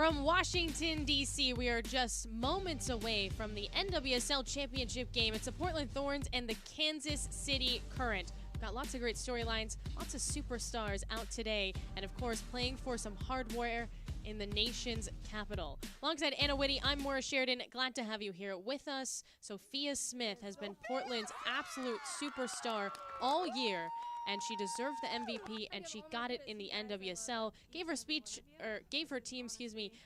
From Washington, D.C., we are just moments away from the NWSL championship game. It's the Portland Thorns and the Kansas City Current. We've got lots of great storylines, lots of superstars out today, and of course, playing for some hardware in the nation's capital. Alongside Anna Whitty, I'm Maura Sheridan. Glad to have you here with us. Sophia Smith has been Portland's absolute superstar all year, and she deserved the MVP, and she got it in the NWSL. Gave her team,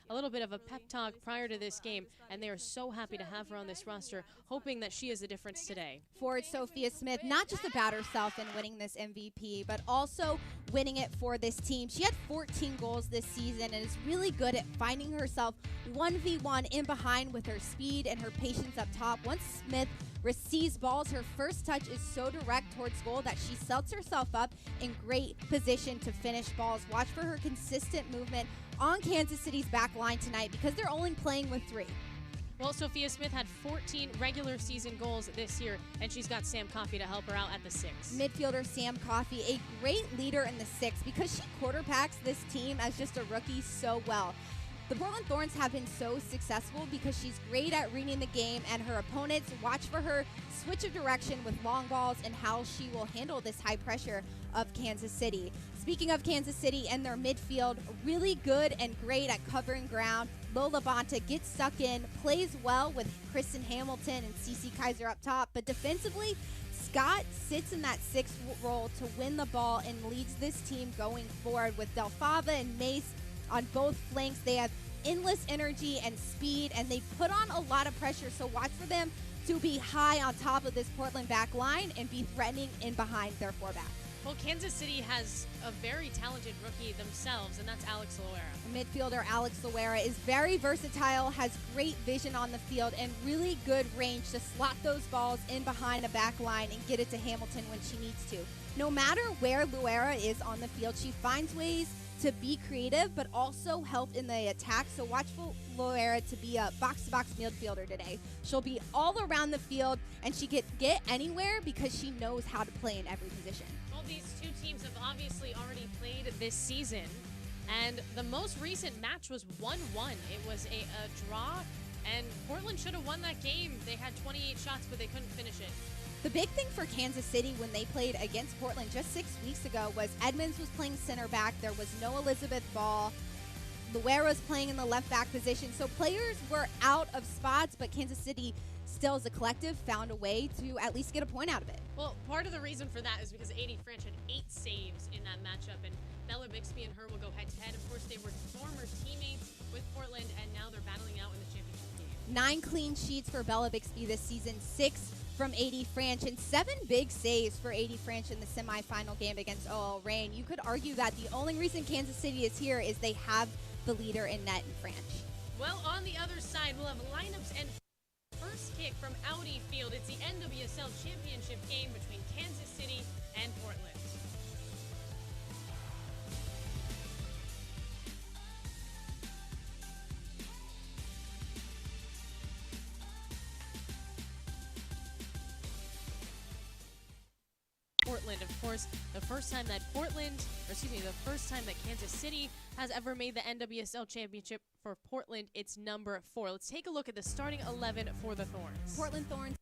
a little bit of a pep talk prior to this game, and they are so happy to have her on this roster, hoping that she is the difference today. Forward Sophia Smith, not just about herself in winning this MVP, but also winning it for this team. She had 14 goals this season and is really good at finding herself 1v1 in behind with her speed and her patience up top. Once Smith receives balls, her first touch is so direct towards goal that she sets herself up in great position to finish balls. Watch for her consistent movement on Kansas City's back line tonight because they're only playing with 3. Well, Sophia Smith had 14 regular season goals this year, and she's got Sam Coffey to help her out at the 6. Midfielder Sam Coffey, a great leader in the 6 because she quarterbacks this team as just a rookie so well. The Portland Thorns have been so successful because she's great at reading the game, and her opponents watch for her switch of direction with long balls and how she will handle this high pressure of Kansas City. Speaking of Kansas City and their midfield, really good and great at covering ground. Lola Bonta gets stuck in, plays well with Kristen Hamilton and Cece Kaiser up top, but defensively, Scott sits in that 6th role to win the ball and leads this team going forward with Delfava and Mace on both flanks. They have endless energy and speed, and they put on a lot of pressure, so watch for them to be high on top of this Portland back line and be threatening in behind their 4-back. Well, Kansas City has a very talented rookie themselves, and that's Alex Loera. Midfielder Alex Loera is very versatile, has great vision on the field, and really good range to slot those balls in behind a back line and get it to Hamilton when she needs to. No matter where Loera is on the field, she finds ways to be creative, but also help in the attack. So watch for Loera to be a box-to-box midfielder today. She'll be all around the field, and she can get anywhere because she knows how to play in every position. Well, these two teams have obviously already played this season, and the most recent match was 1-1. It was a draw, and Portland should have won that game. They had 28 shots, but they couldn't finish it. The big thing for Kansas City when they played against Portland just 6 weeks ago was Edmonds was playing center back. There was no Elizabeth Ball. Loera was playing in the left back position. So players were out of spots, but Kansas City still as a collective found a way to at least get a point out of it. Well, part of the reason for that is because Adi French had 8 saves in that matchup, and Bella Bixby and her will go head-to-head. Of course, they were former teammates with Portland, and now they're battling out in the championship game. 9 clean sheets for Bella Bixby this season, 6 from Adi French, and 7 big saves for Adi French in the semifinal game against OL Reign. You could argue that the only reason Kansas City is here is they have the leader in net in French. Well, on the other side, we'll have lineups and first kick from Audi Field. It's the NWSL championship game between Kansas City and Portland. Portland, of course, the first time that Kansas City has ever made the NWSL championship. For Portland, it's number 4. Let's take a look at the starting 11 for the Thorns. Portland Thorns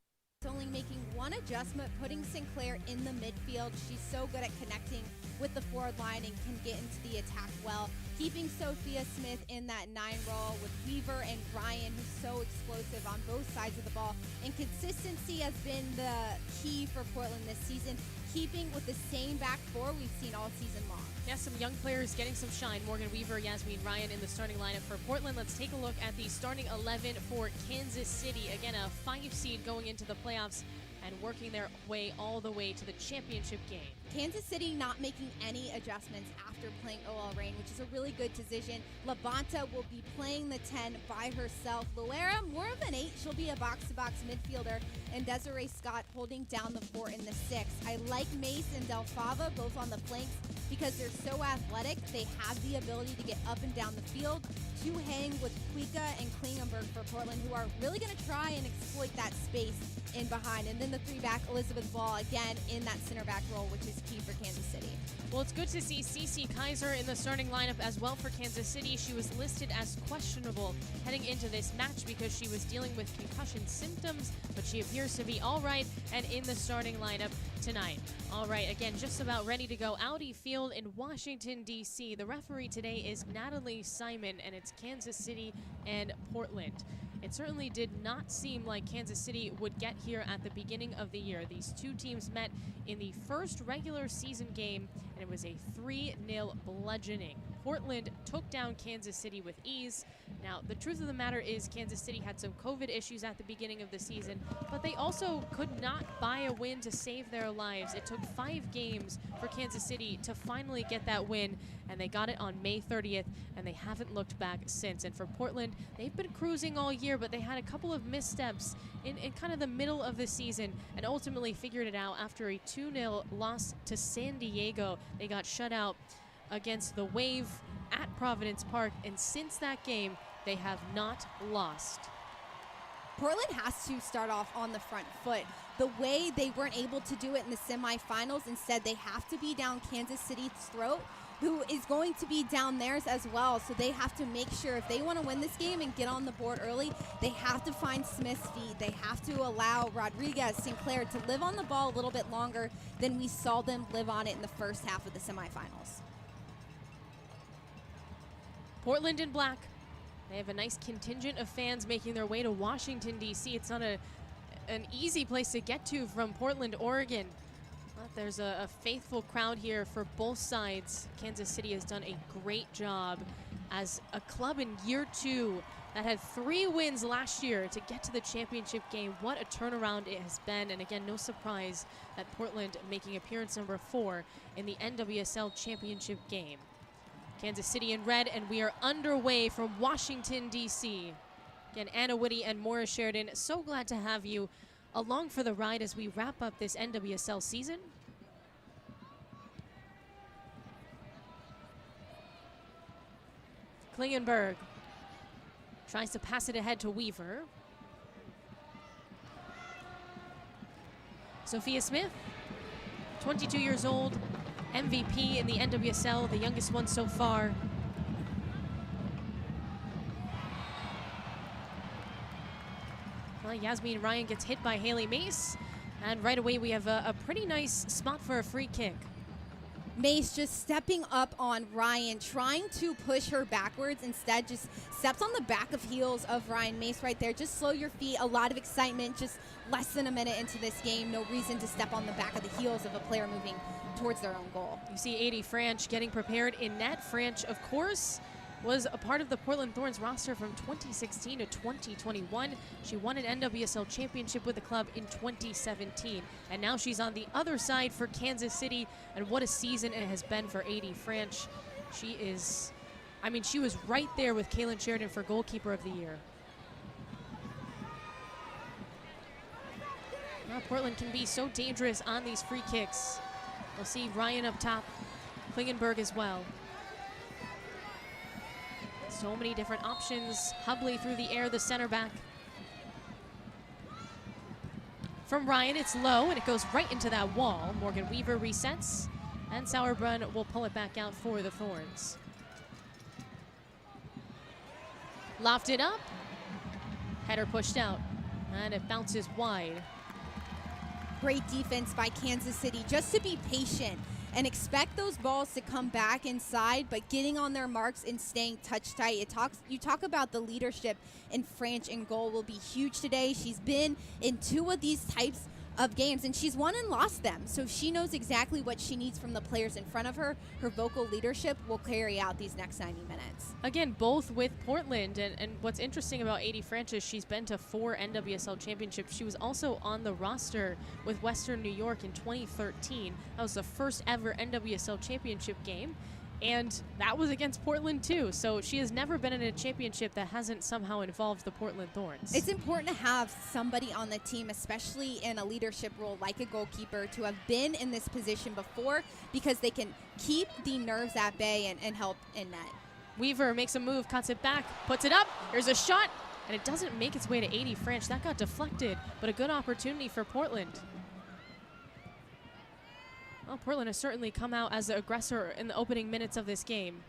only making one adjustment, putting Sinclair in the midfield. She's so good at connecting with the forward line and can get into the attack well. Keeping Sophia Smith in that 9 role with Weaver and Ryan, who's so explosive on both sides of the ball. And consistency has been the key for Portland this season, keeping with the same back 4 we've seen all season long. Yeah, some young players getting some shine. Morgan Weaver, Yasmin Ryan in the starting lineup for Portland. Let's take a look at the starting 11 for Kansas City. Again, a 5 seed going into the playoffs and working their way all the way to the championship game. Kansas City not making any adjustments after playing OL Reign, which is a really good decision. Labonta will be playing the 10 by herself. Loera, more of an 8. She'll be a box-to-box midfielder. And Desiree Scott holding down the 4 in the 6. I like Mace and Delfava both on the flanks because they're so athletic. They have the ability to get up and down the field to hang with Kuika and Klingenberg for Portland, who are really going to try and exploit that space in behind. And then the 3-back, Elizabeth Ball, again in that center back role, which is key for Kansas City. Well, it's good to see Cece Kaiser in the starting lineup as well for Kansas City. She was listed as questionable heading into this match because she was dealing with concussion symptoms, but she appears to be all right and in the starting lineup tonight. All right, again, just about ready to go. Audi Field in Washington, D.C. The referee today is Natalie Simon, and it's Kansas City and Portland. It certainly did not seem like Kansas City would get here at the beginning of the year. These two teams met in the first regular season game, and it was a 3-0 bludgeoning. Portland took down Kansas City with ease. Now, the truth of the matter is Kansas City had some COVID issues at the beginning of the season, but they also could not buy a win to save their lives. It took 5 games for Kansas City to finally get that win, and they got it on May 30th, and they haven't looked back since. And for Portland, they've been cruising all year, but they had a couple of missteps in kind of the middle of the season and ultimately figured it out after a 2-0 loss to San Diego. They got shut out against the Wave at Providence Park, and since that game, they have not lost. Portland has to start off on the front foot. The way they weren't able to do it in the semifinals, instead they have to be down Kansas City's throat, who is going to be down theirs as well. So they have to make sure if they want to win this game and get on the board early, they have to find Smith's feet. They have to allow Rodriguez, Sinclair to live on the ball a little bit longer than we saw them live on it in the first half of the semifinals. Portland in black. They have a nice contingent of fans making their way to Washington, D.C. It's not an easy place to get to from Portland, Oregon. But there's a faithful crowd here for both sides. Kansas City has done a great job as a club in year 2 that had 3 wins last year to get to the championship game. What a turnaround it has been. And again, no surprise that Portland making appearance number 4 in the NWSL championship game. Kansas City in red, and we are underway from Washington, D.C. Again, Anna Whitty and Morris Sheridan, so glad to have you along for the ride as we wrap up this NWSL season. Klingenberg tries to pass it ahead to Weaver. Sophia Smith, 22 years old, MVP in the NWSL, the youngest one so far. Well, Yasmin Ryan gets hit by Haley Mace, and right away we have a pretty nice spot for a free kick. Mace just stepping up on Ryan, trying to push her backwards. Instead, just steps on the back of heels of Ryan. Mace right there. Just slow your feet. A lot of excitement. Just less than a minute into this game. No reason to step on the back of the heels of a player moving towards their own goal. You see Adi Franch getting prepared in net. Franch, of course, was a part of the Portland Thorns roster from 2016 to 2021. She won an NWSL championship with the club in 2017. And now she's on the other side for Kansas City. And what a season it has been for Adi Franch. She is, I mean, she was right there with Kaylin Sheridan for goalkeeper of the year. Well, Portland can be so dangerous on these free kicks. We'll see Ryan up top, Klingenberg as well. So many different options. Hubley through the air, the center back. From Ryan, it's low, and it goes right into that wall. Morgan Weaver resets, and Sauerbrunn will pull it back out for the Thorns. Lofted up. Header pushed out, and it bounces wide. Great defense by Kansas City, just to be patient and expect those balls to come back inside, but getting on their marks and staying touch tight. You talk about the leadership in Franch in goal will be huge today. She's been in 2 of these types of games, and she's won and lost them. So she knows exactly what she needs from the players in front of her. Her vocal leadership will carry out these next 90 minutes. Again, both with Portland, and what's interesting about Adi Franch is she's been to 4 NWSL championships. She was also on the roster with Western New York in 2013. That was the first ever NWSL championship game. And that was against Portland, too. So she has never been in a championship that hasn't somehow involved the Portland Thorns. It's important to have somebody on the team, especially in a leadership role like a goalkeeper, to have been in this position before, because they can keep the nerves at bay and help in net. Weaver makes a move, cuts it back, puts it up. There's a shot, and it doesn't make its way to Adi Franch. That got deflected, but a good opportunity for Portland. Well, Portland has certainly come out as the aggressor in the opening minutes of this game.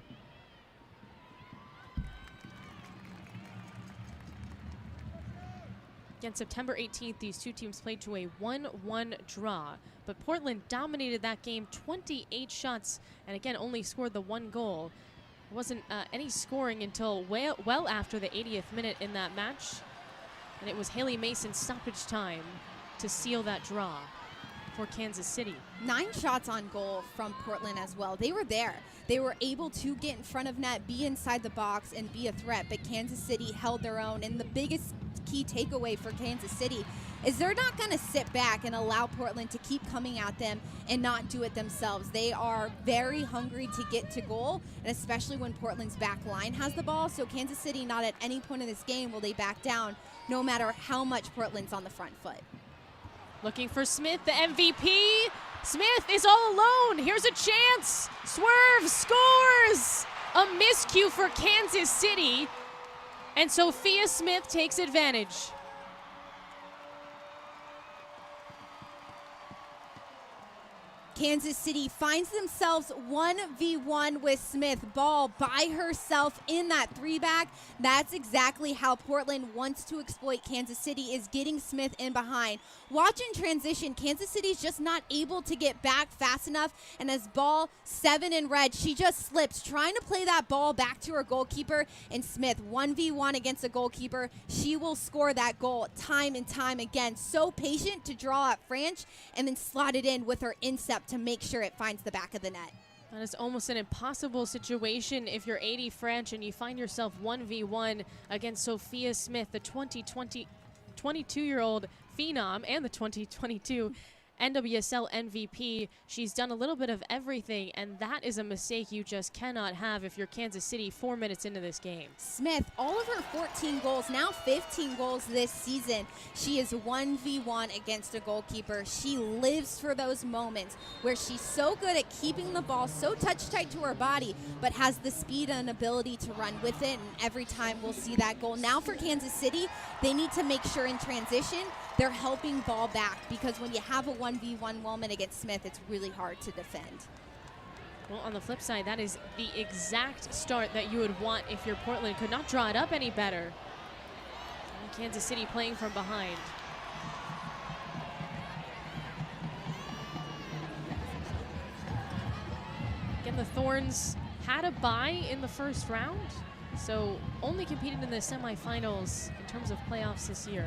Again, September 18th, these two teams played to a 1-1 draw. But Portland dominated that game, 28 shots, and again, only scored the 1 goal. There wasn't any scoring until well after the 80th minute in that match. And it was Haley Mason's stoppage time to seal that draw for Kansas City. 9 shots on goal from Portland as well. They were there. They were able to get in front of net, be inside the box, and be a threat. But Kansas City held their own. And the biggest key takeaway for Kansas City is they're not going to sit back and allow Portland to keep coming at them and not do it themselves. They are very hungry to get to goal, and especially when Portland's back line has the ball. So Kansas City, not at any point in this game will they back down, no matter how much Portland's on the front foot. Looking for Smith, the MVP. Smith is all alone. Here's a chance. Swerve scores. A miscue for Kansas City. And Sophia Smith takes advantage. Kansas City finds themselves 1v1 with Smith. Ball by herself in that 3-back. That's exactly how Portland wants to exploit Kansas City, is getting Smith in behind. Watch in transition. Kansas City's just not able to get back fast enough. And as ball 7 in red, she just slips, trying to play that ball back to her goalkeeper. And Smith, 1v1 against a goalkeeper. She will score that goal time and time again. So patient to draw up French and then slot it in with her instep to make sure it finds the back of the net. That is almost an impossible situation if you're 80 French and you find yourself 1v1 against Sophia Smith, the 22-year-old phenom and the 2022 NWSL MVP. She's done a little bit of everything, and that is a mistake you just cannot have if you're Kansas City 4 minutes into this game. Smith, all of her 14 goals, now 15 goals this season. She is 1v1 against a goalkeeper. She lives for those moments where she's so good at keeping the ball so touch tight to her body, but has the speed and ability to run with it, and every time we'll see that goal. Now for Kansas City, they need to make sure in transition they're helping ball back, because when you have a 1v1 moment against Smith, it's really hard to defend. Well, on the flip side, that is the exact start that you would want if your Portland could not draw it up any better. And Kansas City playing from behind. Again, the Thorns had a bye in the first round, so only competed in the semifinals in terms of playoffs this year.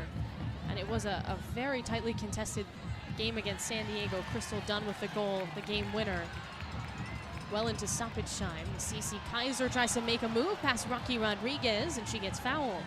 And it was a very tightly contested game against San Diego. Crystal Dunn with the goal, the game winner. Well into stoppage time. Cece Kaiser tries to make a move past Rocky Rodriguez, and she gets fouled.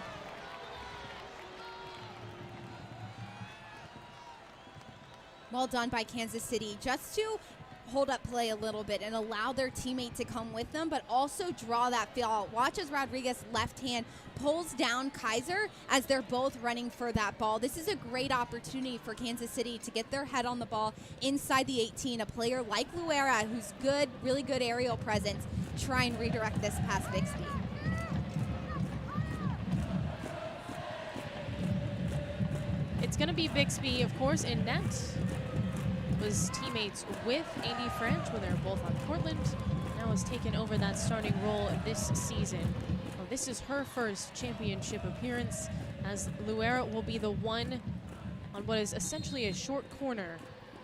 Well done by Kansas City, just to hold up play a little bit and allow their teammate to come with them, but also draw that foul. Watch as Rodriguez left hand pulls down Kaiser as they're both running for that ball. This is a great opportunity for Kansas City to get their head on the ball inside the 18. A player like Luera, who's good, really good aerial presence, try and redirect this past Bixby. It's going to be Bixby, of course, in net. Was teammates with AD French when they were both on Portland. Now has taken over that starting role this season. Well, this is her first championship appearance, as Luera will be the one on what is essentially a short corner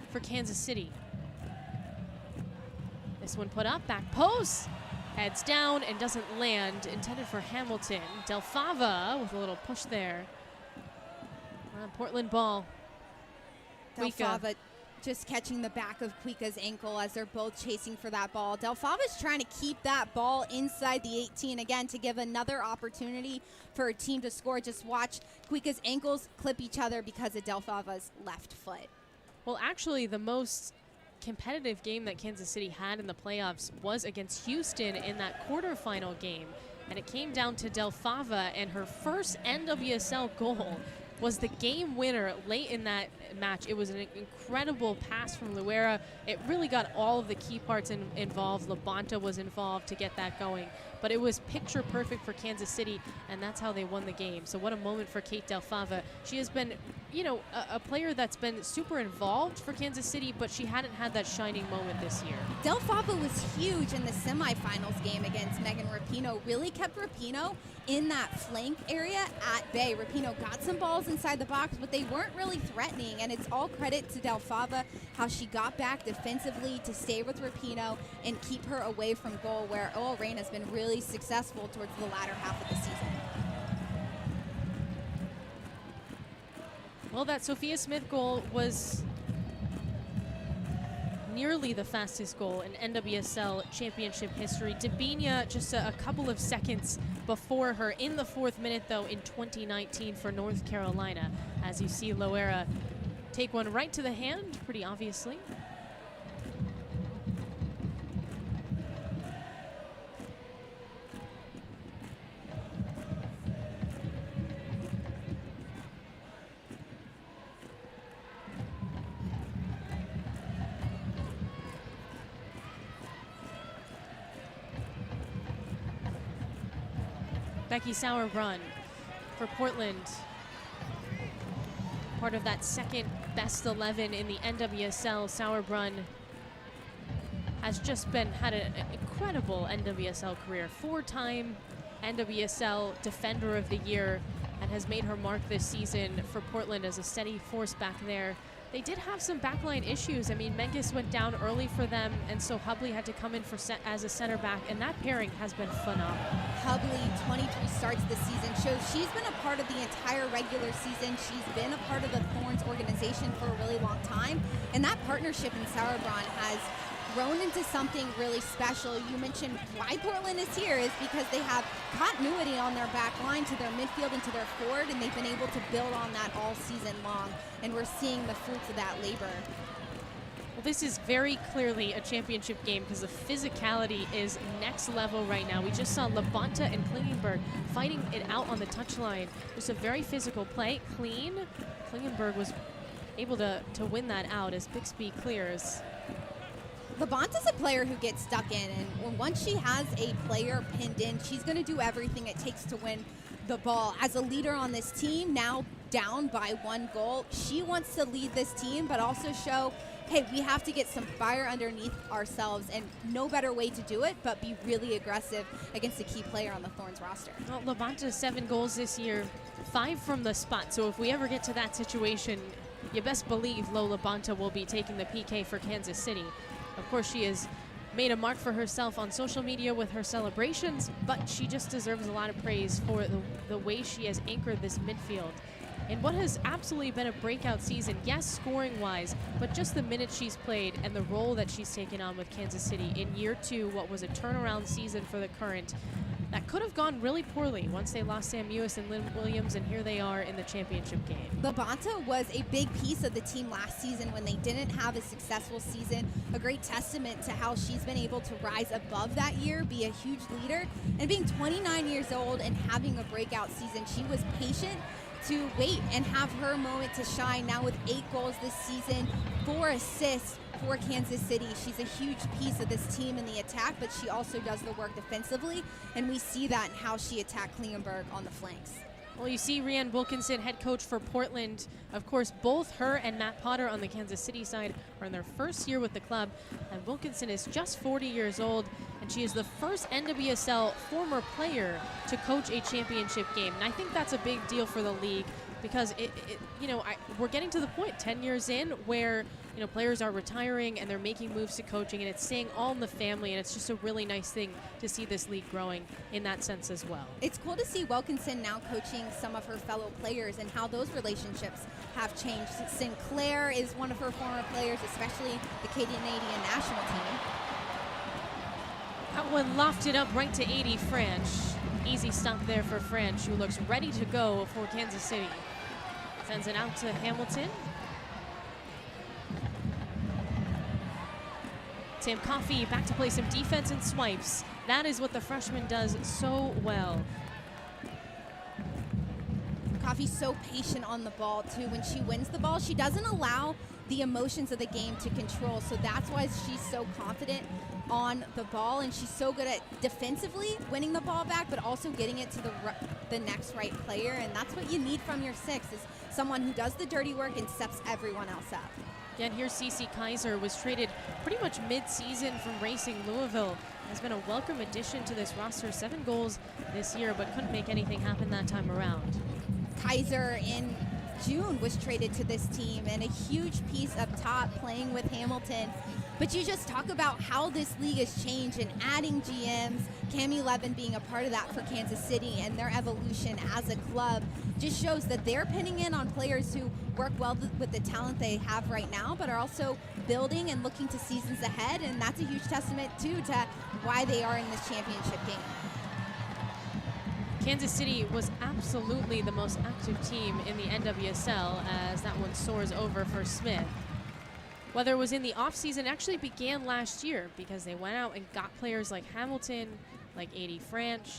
for Kansas City. This one put up, back post, heads down and doesn't land, intended for Hamilton. Del Fava with a little push there. Portland ball. Del Fava just catching the back of Kuika's ankle as they're both chasing for that ball. Del Fava's trying to keep that ball inside the 18 again to give another opportunity for a team to score. Just watch Kuika's ankles clip each other because of Del Fava's left foot. Well, actually, the most competitive game that Kansas City had in the playoffs was against Houston in that quarterfinal game. And it came down to Del Fava, and her first NWSL goal was the game winner late in that match. It was an incredible pass from Luera. It really got all of the key parts involved. Labonta was involved to get that going. But it was picture perfect for Kansas City, and that's how they won the game. So what a moment for Kate Del Fava. She has been, a player that's been super involved for Kansas City, but she hadn't had that shining moment this year. Del Fava was huge in the semifinals game against Megan Rapinoe. Really kept Rapinoe in that flank area at bay. Rapinoe got some balls inside the box, but they weren't really threatening, and it's all credit to Del Fava how she got back defensively to stay with Rapinoe and keep her away from goal, where OL Reign has been really successful towards the latter half of the season. Well, that Sophia Smith goal was nearly the fastest goal in NWSL championship history. Debinha just a couple of seconds before her in the 4th minute, though, in 2019 for North Carolina. As you see Loera take one right to the hand, pretty obviously. Becky Sauerbrunn for Portland, part of that second best 11 in the NWSL. Sauerbrunn has just had an incredible NWSL career, 4-time NWSL Defender of the Year, and has made her mark this season for Portland as a steady force back there. They did have some backline issues. I mean, Menges went down early for them, and so Hubley had to come in as a center back, and that pairing has been phenomenal. Hubley, 23 starts this season, shows she's been a part of the entire regular season. She's been a part of the Thorns organization for a really long time, and that partnership in Sauerbrunn has grown into something really special. You mentioned why Portland is here is because they have continuity on their back line to their midfield and to their forward, and they've been able to build on that all season long, and we're seeing the fruits of that labor. Well, this is very clearly a championship game because the physicality is next level right now. We just saw Labonta and Klingenberg fighting it out on the touchline. Just a very physical play, clean. Klingenberg was able to win that out as Bixby clears. Labonta's a player who gets stuck in, and once she has a player pinned in, she's going to do everything it takes to win the ball. As a leader on this team, now down by 1 goal, she wants to lead this team, but also show, hey, we have to get some fire underneath ourselves, and no better way to do it but be really aggressive against a key player on the Thorns roster. Well, Labonta 7 goals this year, 5 from the spot, so if we ever get to that situation, you best believe Lola Labonta will be taking the PK for Kansas City. Of course, she has made a mark for herself on social media with her celebrations, but she just deserves a lot of praise for the way she has anchored this midfield in what has absolutely been a breakout season. Yes, scoring-wise, but just the minutes she's played and the role that she's taken on with Kansas City in year 2, what was a turnaround season for the Current. That could have gone really poorly once they lost Sam Ewis and Lynn Williams, and here they are in the championship game. Labonta was a big piece of the team last season when they didn't have a successful season. A great testament to how she's been able to rise above that year, be a huge leader, and being 29 years old and having a breakout season. She was patient to wait and have her moment to shine. Now with 8 goals this season, 4 assists for Kansas City. She's a huge piece of this team in the attack, but she also does the work defensively, and we see that in how she attacked Klingenberg on the flanks. Well, you see Rhiann Wilkinson, head coach for Portland. Of course, both her and Matt Potter on the Kansas City side are in their first year with the club, and Wilkinson is just 40 years old, and she is the first NWSL former player to coach a championship game. And I think that's a big deal for the league because we're getting to the point 10 years in where players are retiring and they're making moves to coaching, and it's staying all in the family, and it's just a really nice thing to see this league growing in that sense as well. It's cool to see Wilkinson now coaching some of her fellow players and how those relationships have changed. Sinclair is one of her former players, especially the Canadian national team. That one lofted up right to 80 French. Easy stop there for French, who looks ready to go for Kansas City. Sends it out to Hamilton. Sam Coffey back to play some defense and swipes. That is what the freshman does so well. Coffey's so patient on the ball, too. When she wins the ball, she doesn't allow the emotions of the game to control. So that's why she's so confident on the ball, and she's so good at defensively winning the ball back, but also getting it to the next right player. And that's what you need from your 6 is someone who does the dirty work and steps everyone else up. Yeah, and here Cece Kaiser was traded pretty much mid-season from Racing Louisville. Has been a welcome addition to this roster. 7 goals this year, but couldn't make anything happen that time around. Kaiser in June was traded to this team, and a huge piece up top playing with Hamilton. But you just talk about how this league has changed and adding GMs, Cammie Levin being a part of that for Kansas City, and their evolution as a club just shows that they're pinning in on players who work well with the talent they have right now, but are also building and looking to seasons ahead, and that's a huge testament too to why they are in this championship game. Kansas City was absolutely the most active team in the NWSL as that one soars over for Smith. Whether it was in the offseason, actually began last year because they went out and got players like Hamilton, like A.D. French,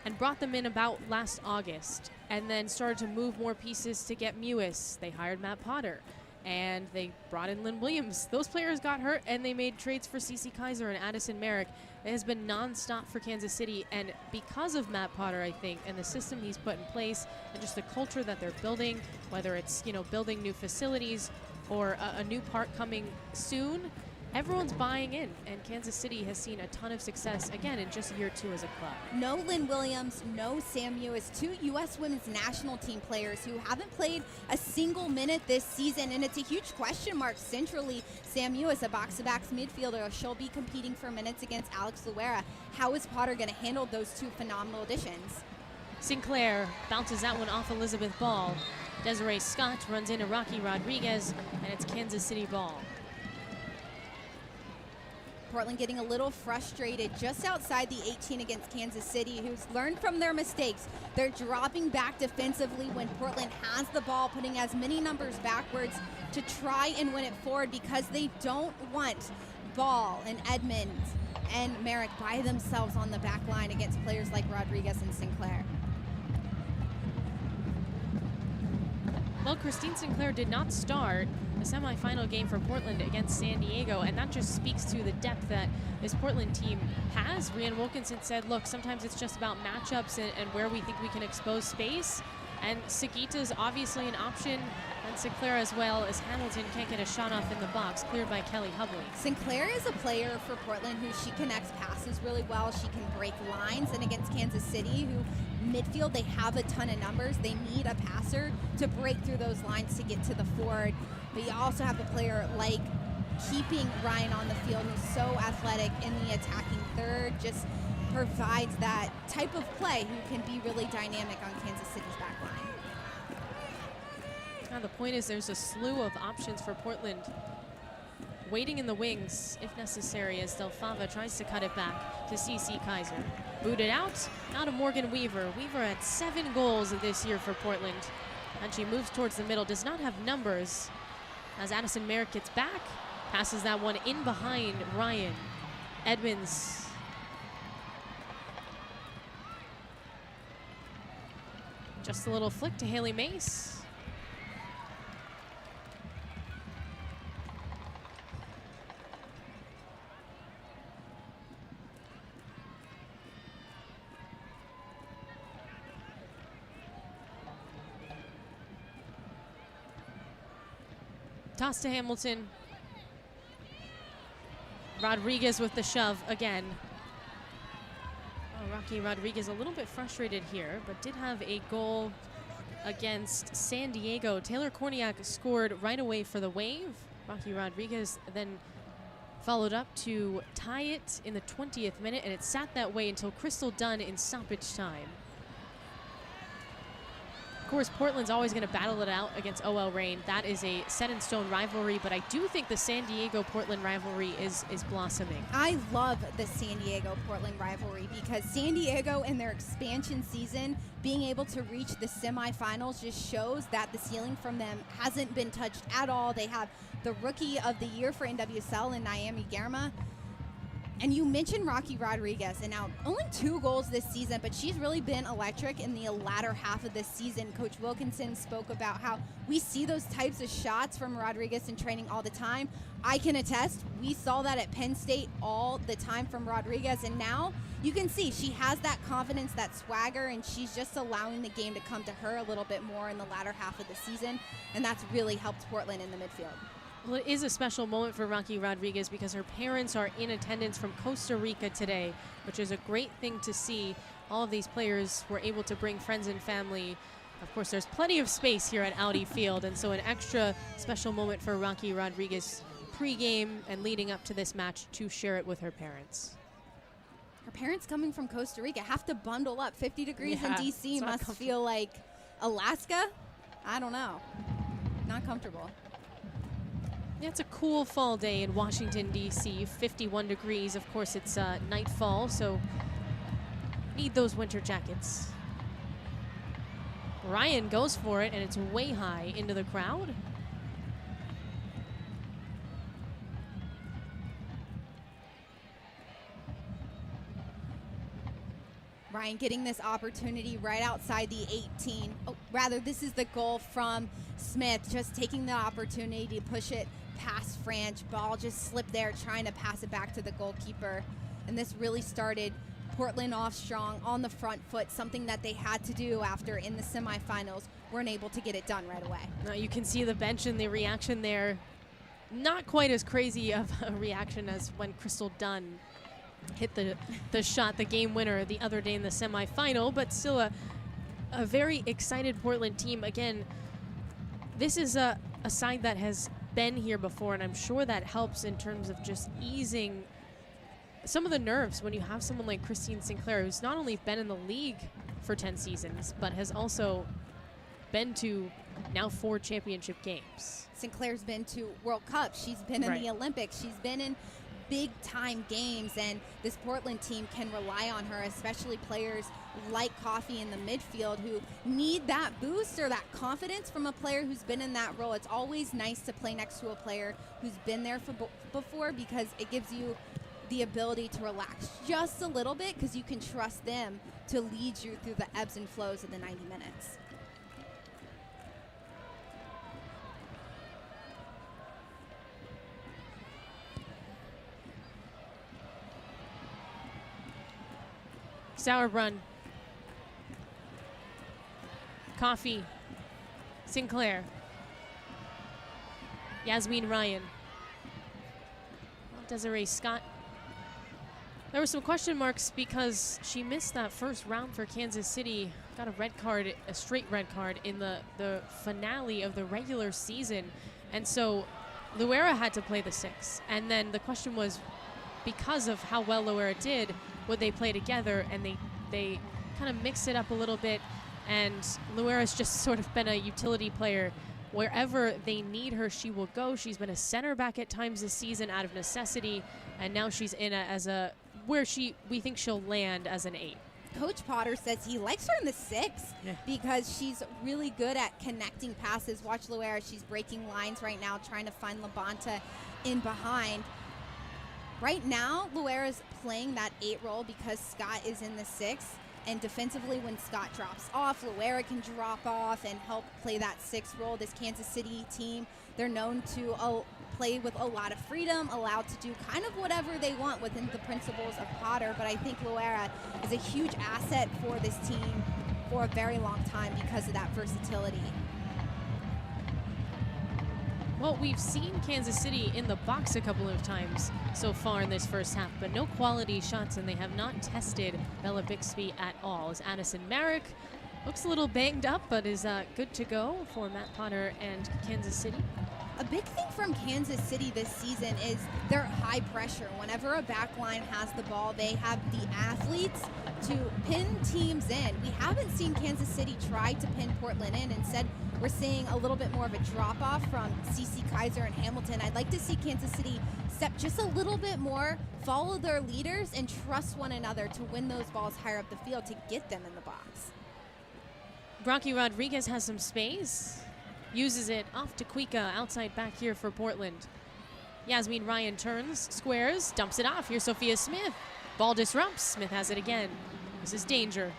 and brought them in about last August, and then started to move more pieces to get Mewis. They hired Matt Potter, and they brought in Lynn Williams. Those players got hurt, and they made trades for Cece Kaiser and Addison Merrick. It has been nonstop for Kansas City, and because of Matt Potter, I think, and the system he's put in place, and just the culture that they're building, whether it's, you know, building new facilities or a new park coming soon, everyone's buying in, and Kansas City has seen a ton of success, again, in just year 2 as a club. No Lynn Williams, no Sam Mewis, 2 U.S. women's national team players who haven't played a single minute this season, and it's a huge question mark centrally. Sam Mewis, a box-to-backs midfielder, she'll be competing for minutes against Alex Luera. How is Potter going to handle those 2 phenomenal additions? Sinclair bounces that one off Elizabeth Ball. Desiree Scott runs into Rocky Rodriguez, and it's Kansas City ball. Portland getting a little frustrated just outside the 18 against Kansas City, who's learned from their mistakes. They're dropping back defensively when Portland has the ball, putting as many numbers backwards to try and win it forward because they don't want Ball and Edmonds and Merrick by themselves on the back line against players like Rodriguez and Sinclair. Well, Christine Sinclair did not start the semifinal game for Portland against San Diego, and that just speaks to the depth that this Portland team has. Rian Wilkinson said, look, sometimes it's just about matchups and where we think we can expose space, and Sagita's obviously an option, and Sinclair as well, as Hamilton can't get a shot off in the box, cleared by Kelly Hubley. Sinclair is a player for Portland who she connects passes really well. She can break lines, and against Kansas City, who midfield, they have a ton of numbers. They need a passer to break through those lines to get to the forward. But you also have a player like keeping Ryan on the field, who's so athletic in the attacking third, just provides that type of play who can be really dynamic on Kansas City's back line. Now the point is there's a slew of options for Portland waiting in the wings if necessary as Del Fava tries to cut it back to Cece Kaiser. Booted out, now to Morgan Weaver. Weaver had 7 goals this year for Portland, and she moves towards the middle, does not have numbers as Addison Merrick gets back, passes that one in behind Ryan. Edmonds. Just a little flick to Haley Mace. Toss to Hamilton. Rodriguez with the shove again. Oh, Rocky Rodriguez a little bit frustrated here, but did have a goal against San Diego. Taylor Korniak scored right away for the Wave. Rocky Rodriguez then followed up to tie it in the 20th minute, and it sat that way until Crystal Dunn in stoppage time. Of course, Portland's always going to battle it out against OL Reign. That is a set-in-stone rivalry, but I do think the San Diego-Portland rivalry is blossoming. I love the San Diego-Portland rivalry because San Diego in their expansion season, being able to reach the semifinals just shows that the ceiling from them hasn't been touched at all. They have the Rookie of the Year for NWSL in Naomi Germa. And you mentioned Rocky Rodriguez, and now only 2 goals this season, but she's really been electric in the latter half of this season. Coach Wilkinson spoke about how we see those types of shots from Rodriguez in training all the time. I can attest, we saw that at Penn State all the time from Rodriguez, and now you can see she has that confidence, that swagger, and she's just allowing the game to come to her a little bit more in the latter half of the season, and that's really helped Portland in the midfield. Well, it is a special moment for Rocky Rodriguez because her parents are in attendance from Costa Rica today, which is a great thing to see. All of these players were able to bring friends and family. Of course, there's plenty of space here at Audi Field, and so an extra special moment for Rocky Rodriguez pregame and leading up to this match to share it with her parents. Her parents coming from Costa Rica have to bundle up. 50 degrees in D.C. must feel like Alaska? I don't know. Not comfortable. Yeah, it's a cool fall day in Washington, D.C. 51 degrees. Of course, it's nightfall, so need those winter jackets. Ryan goes for it, and it's way high into the crowd. Ryan getting this opportunity right outside the 18. Oh, rather, this is the goal from Smith, just taking the opportunity to push it past Franch. Ball just slipped there, trying to pass it back to the goalkeeper. And this really started Portland off strong on the front foot, something that they had to do after in the semifinals weren't able to get it done right away. Now you can see the bench and the reaction there. Not quite as crazy of a reaction as when Crystal Dunn hit the shot, the game winner the other day in the semifinal, but still a very excited Portland team. Again, this is a side that has been here before, and I'm sure that helps in terms of just easing some of the nerves when you have someone like Christine Sinclair, who's not only been in the league for 10 seasons, but has also been to now 4 championship games. Sinclair's been to World Cups. She's been in the Olympics. She's been in big-time games, and this Portland team can rely on her, especially players like Coffey in the midfield who need that boost or that confidence from a player who's been in that role. It's always nice to play next to a player who's been there before, because it gives you the ability to relax just a little bit, because you can trust them to lead you through the ebbs and flows of the 90 minutes. Sauerbrunn. Coffey. Sinclair. Yasmin Ryan. Desiree Scott. There were some question marks because she missed that first round for Kansas City. Got a red card, a straight red card in the finale of the regular season. And so Luera had to play the 6. And then the question was, because of how well Luera did, would they play together? And they kind of mix it up a little bit. And Luera's just sort of been a utility player. Wherever they need her, she will go. She's been a center back at times this season out of necessity. And now she's in where we think she'll land as an 8. Coach Potter says he likes her in the 6 because she's really good at connecting passes. Watch Luera. She's breaking lines right now, trying to find Labonta in behind. Right now, Luera's playing that 8 role because Scott is in the 6. And defensively, when Scott drops off, Luera can drop off and help play that 6 role. This Kansas City team, they're known to play with a lot of freedom, allowed to do kind of whatever they want within the principles of Potter. But I think Luera is a huge asset for this team for a very long time because of that versatility. Well, we've seen Kansas City in the box a couple of times so far in this first half, but no quality shots, and they have not tested Bella Bixby at all. As Addison Merrick looks a little banged up, but is good to go for Matt Potter and Kansas City. A big thing from Kansas City this season is their high pressure. Whenever a back line has the ball, they have the athletes to pin teams in. We haven't seen Kansas City try to pin Portland in. Instead, we're seeing a little bit more of a drop-off from CeCe Kaiser and Hamilton. I'd like to see Kansas City step just a little bit more, follow their leaders, and trust one another to win those balls higher up the field to get them in the box. Rocky Rodriguez has some space. Uses it off to Cuica, outside back here for Portland. Yasmin Ryan turns, squares, dumps it off. Here's Sophia Smith. Ball disrupts. Smith has it again. This is danger.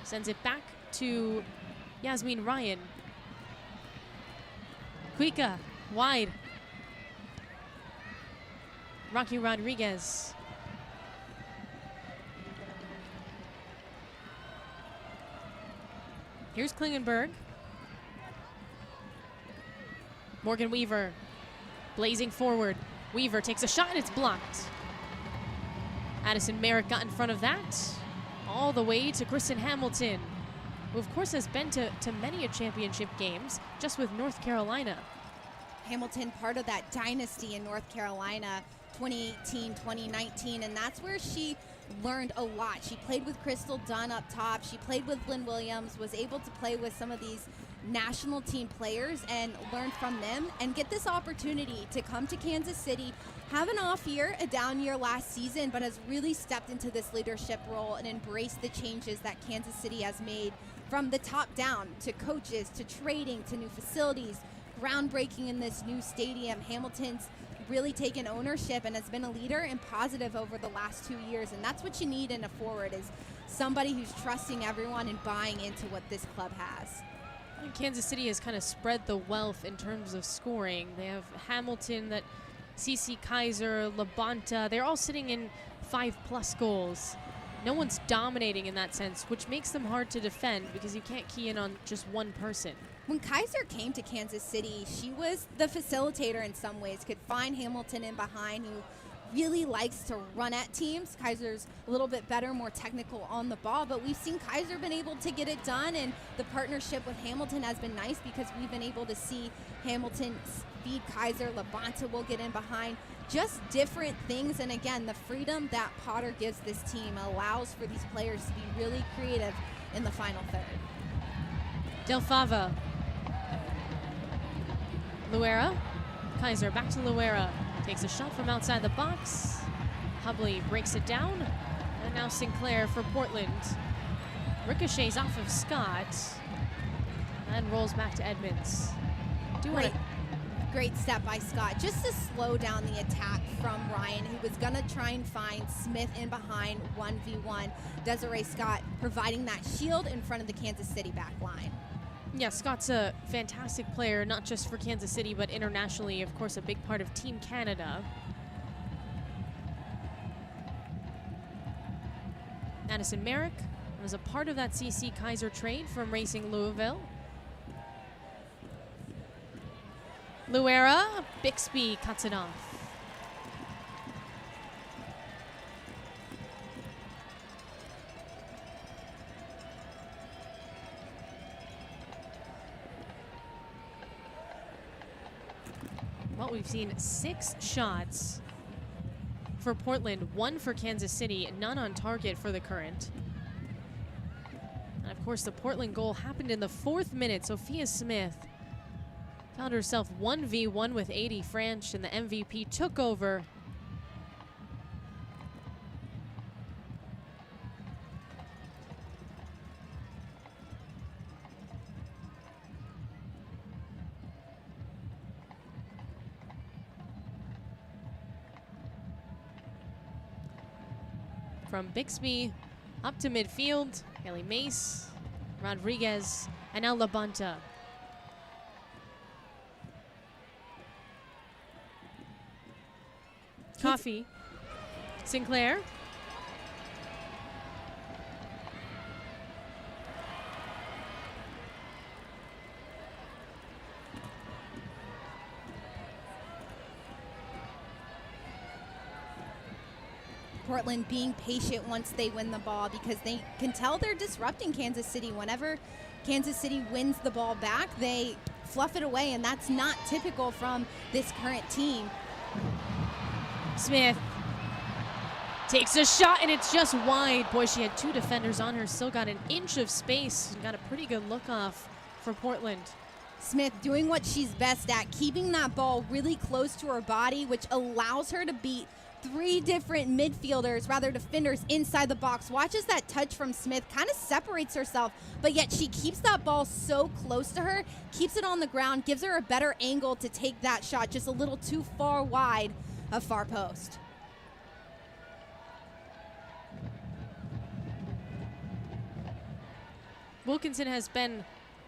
Sends it back to Yasmin Ryan. Cuica, wide. Rocky Rodriguez. Here's Klingenberg. Morgan Weaver blazing forward. Weaver takes a shot and it's blocked. Addison Merrick got in front of that. All the way to Kristen Hamilton, who of course has been to many a championship games, just with North Carolina. Hamilton, part of that dynasty in North Carolina, 2018, 2019, and that's where she learned a lot. She played with Crystal Dunn up top. She played with Lynn Williams, was able to play with some of these national team players and learn from them and get this opportunity to come to Kansas City, have an off year, a down year last season, but has really stepped into this leadership role and embraced the changes that Kansas City has made from the top down, to coaches, to trading, to new facilities, groundbreaking in this new stadium. Hamilton's really taken ownership and has been a leader and positive over the last 2 years, and that's what you need in a forward, is somebody who's trusting everyone and buying into what this club has. Kansas City has kind of spread the wealth in terms of scoring. They have Hamilton, that Cece Kaiser, Labonta, they're all sitting in 5+ goals. No one's dominating in that sense, which makes them hard to defend because you can't key in on just one person. When Kaiser came to Kansas City, she was the facilitator in some ways, could find Hamilton in behind, who really likes to run at teams. Kaiser's a little bit better, more technical on the ball, but we've seen Kaiser been able to get it done, and the partnership with Hamilton has been nice because we've been able to see Hamilton feed Kaiser. Labonta will get in behind. Just different things, and again, the freedom that Potter gives this team allows for these players to be really creative in the final third. Del Fava. Luera. Kaiser back to Luera. Takes a shot from outside the box. Hubley breaks it down. And now Sinclair for Portland. Ricochets off of Scott. And rolls back to Edmonds. Great step by Scott, just to slow down the attack from Ryan, who was going to try and find Smith in behind 1v1. Desiree Scott providing that shield in front of the Kansas City back line. Yeah, Scott's a fantastic player, not just for Kansas City, but internationally, of course, a big part of Team Canada. Addison Merrick was a part of that CC Kaiser trade from Racing Louisville. Luera, Bixby cuts it off. Well, we've seen 6 shots for Portland, 1 for Kansas City, none on target for the Current. And of course, the Portland goal happened in the 4th minute. Sophia Smith found herself 1v1 with 80 French, and the MVP took over. From Bixby up to midfield, Haley Mace, Rodriguez, and now Labonta. Coffee. Sinclair. Portland being patient once they win the ball, because they can tell they're disrupting Kansas City. Whenever Kansas City wins the ball back, they fluff it away, and that's not typical from this Current team. Smith takes a shot, and it's just wide. Boy, she had 2 defenders on her, still got an inch of space, and got a pretty good look off for Portland. Smith doing what she's best at, keeping that ball really close to her body, which allows her to beat 3 different defenders inside the box. Watches that touch from Smith, kind of separates herself, but yet she keeps that ball so close to her, keeps it on the ground, gives her a better angle to take that shot, just a little too far wide of far post. Wilkinson has been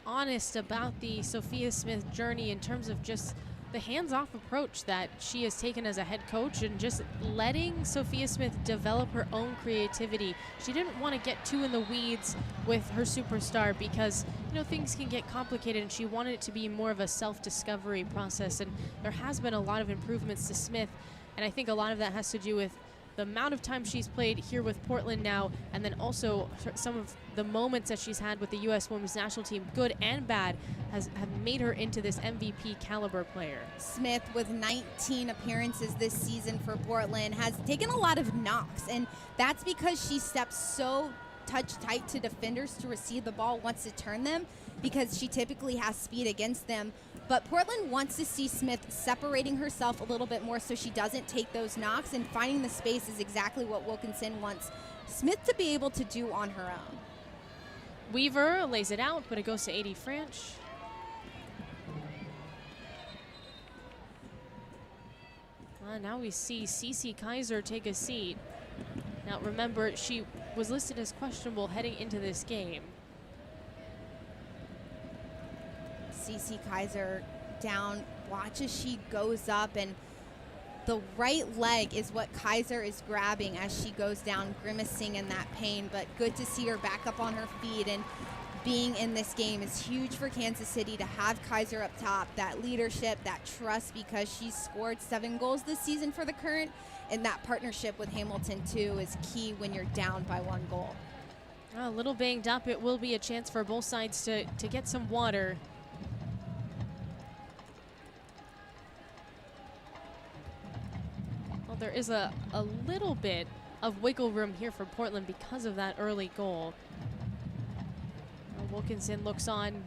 honest about the Sophia Smith journey in terms of just the hands-off approach that she has taken as a head coach and just letting Sophia Smith develop her own creativity. She didn't want to get too in the weeds with her superstar because, you know, things can get complicated, and she wanted it to be more of a self-discovery process. And there has been a lot of improvements to Smith, and I think a lot of that has to do with the amount of time she's played here with Portland now, and then also some of the moments that she's had with the U.S. Women's National Team, good and bad, have made her into this MVP caliber player. Smith, with 19 appearances this season for Portland, has taken a lot of knocks, and that's because she steps so touch tight to defenders to receive the ball, wants to turn them, because she typically has speed against them. But Portland wants to see Smith separating herself a little bit more so she doesn't take those knocks, and finding the space is exactly what Wilkinson wants Smith to be able to do on her own. Weaver lays it out, but it goes to A.D. French. Now we see Cece Kaiser take a seat. Now remember, she was listed as questionable heading into this game. Cece Kaiser down, watch as she goes up, and the right leg is what Kaiser is grabbing as she goes down, grimacing in that pain. But good to see her back up on her feet, and being in this game is huge for Kansas City to have Kaiser up top. That leadership, that trust, because she's scored 7 goals this season for the Current, and that partnership with Hamilton too is key when you're down by 1 goal. A little banged up. It will be a chance for both sides to get some water. Well, there is a little bit of wiggle room here for Portland because of that early goal. Wilkinson looks on.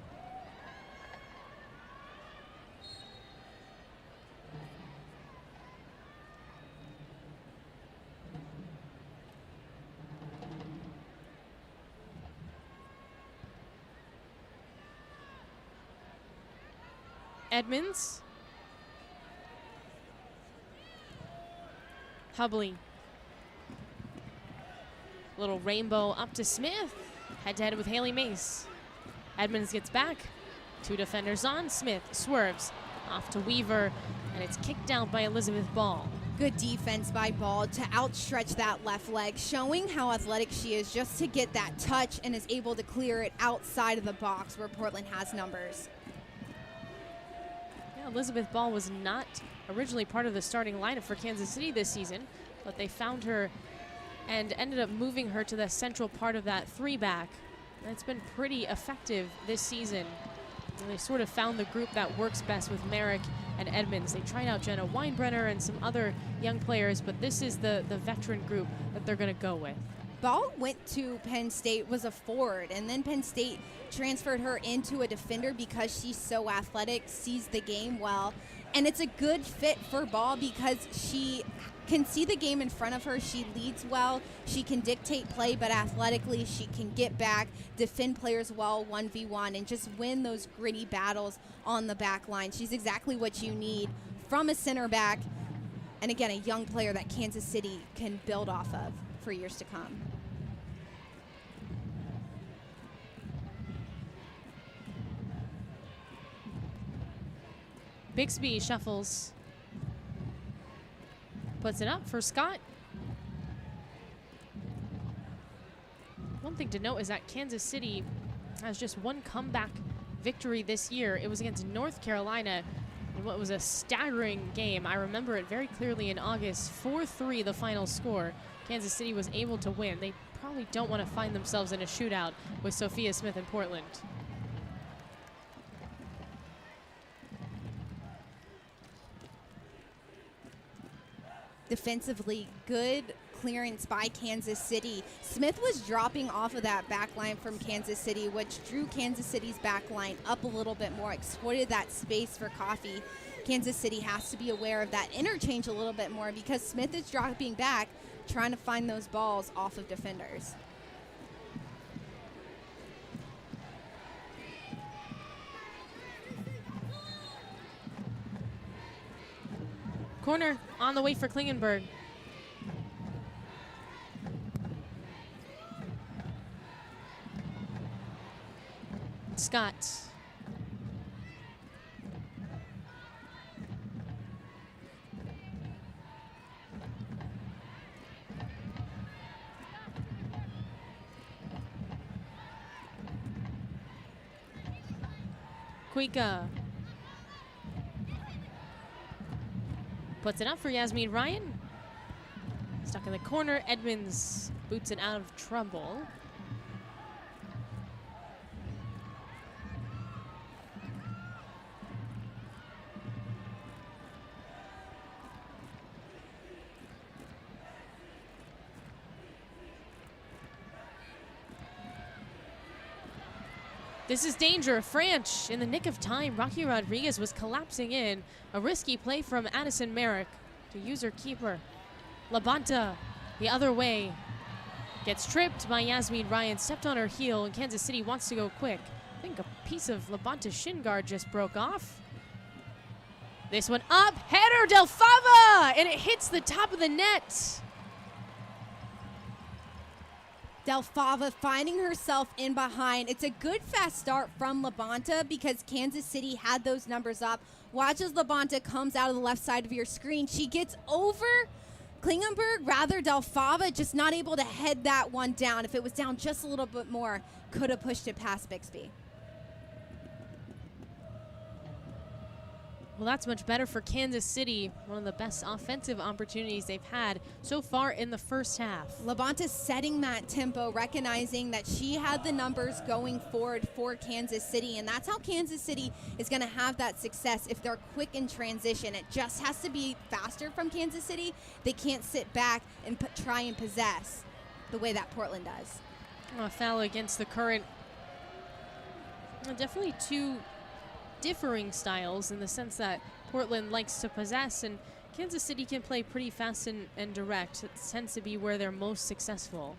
Edmonds. Hubley. Little rainbow up to Smith. Head-to-head with Haley Mace. Edmonds gets back. 2 defenders on. Smith swerves off to Weaver, and it's kicked out by Elizabeth Ball. Good defense by Ball to outstretch that left leg, showing how athletic she is just to get that touch, and is able to clear it outside of the box where Portland has numbers. Yeah, Elizabeth Ball was not originally part of the starting lineup for Kansas City this season, but they found her and ended up moving her to the central part of that 3-back. And it's been pretty effective this season. And they sort of found the group that works best with Merrick and Edmonds. They tried out Jenna Weinbrenner and some other young players, but this is the veteran group that they're going to go with. Ball went to Penn State, was a forward, and then Penn State transferred her into a defender because she's so athletic, sees the game well. And it's a good fit for Ball because she can see the game in front of her. She leads well. She can dictate play, but athletically she can get back, defend players well 1v1, and just win those gritty battles on the back line. She's exactly what you need from a center back, and again, a young player that Kansas City can build off of for years to come. Bixby shuffles. Puts it up for Scott. One thing to note is that Kansas City has just 1 comeback victory this year. It was against North Carolina in what was a staggering game. I remember it very clearly in August. 4-3 the final score. Kansas City was able to win. They probably don't want to find themselves in a shootout with Sophia Smith in Portland. Defensively, good clearance by Kansas City. Smith was dropping off of that back line from Kansas City, which drew Kansas City's back line up a little bit more, exploited that space for Coffey. Kansas City has to be aware of that interchange a little bit more because Smith is dropping back, trying to find those balls off of defenders. Corner on the way for Klingenberg. Scott. Kuika puts it up for Yasmin Ryan. Stuck in the corner. Edmonds boots it out of trouble. This is danger. Franch in the nick of time. Rocky Rodriguez was collapsing in. A risky play from Addison Merrick to use her keeper. Labonta the other way. Gets tripped by Yasmin Ryan. Stepped on her heel, and Kansas City wants to go quick. I think a piece of Labonta's shin guard just broke off. This one up. Header Del Fava! And it hits the top of the net. Del Fava finding herself in behind. It's a good fast start from Labonta because Kansas City had those numbers up. Watch as Labonta comes out of the left side of your screen. She gets over Klingenberg, rather Del Fava, just not able to head that one down. If it was down just a little bit more, could have pushed it past Bixby. Well, that's much better for Kansas City. One of the best offensive opportunities they've had so far in the first half. Labonta setting that tempo, recognizing that she had the numbers going forward for Kansas City, and that's how Kansas City is going to have that success if they're quick in transition. It just has to be faster from Kansas City. They can't sit back and try and possess the way that Portland does. A foul against the current. Definitely two differing styles in the sense that Portland likes to possess and Kansas City can play pretty fast and direct. It tends to be where they're most successful.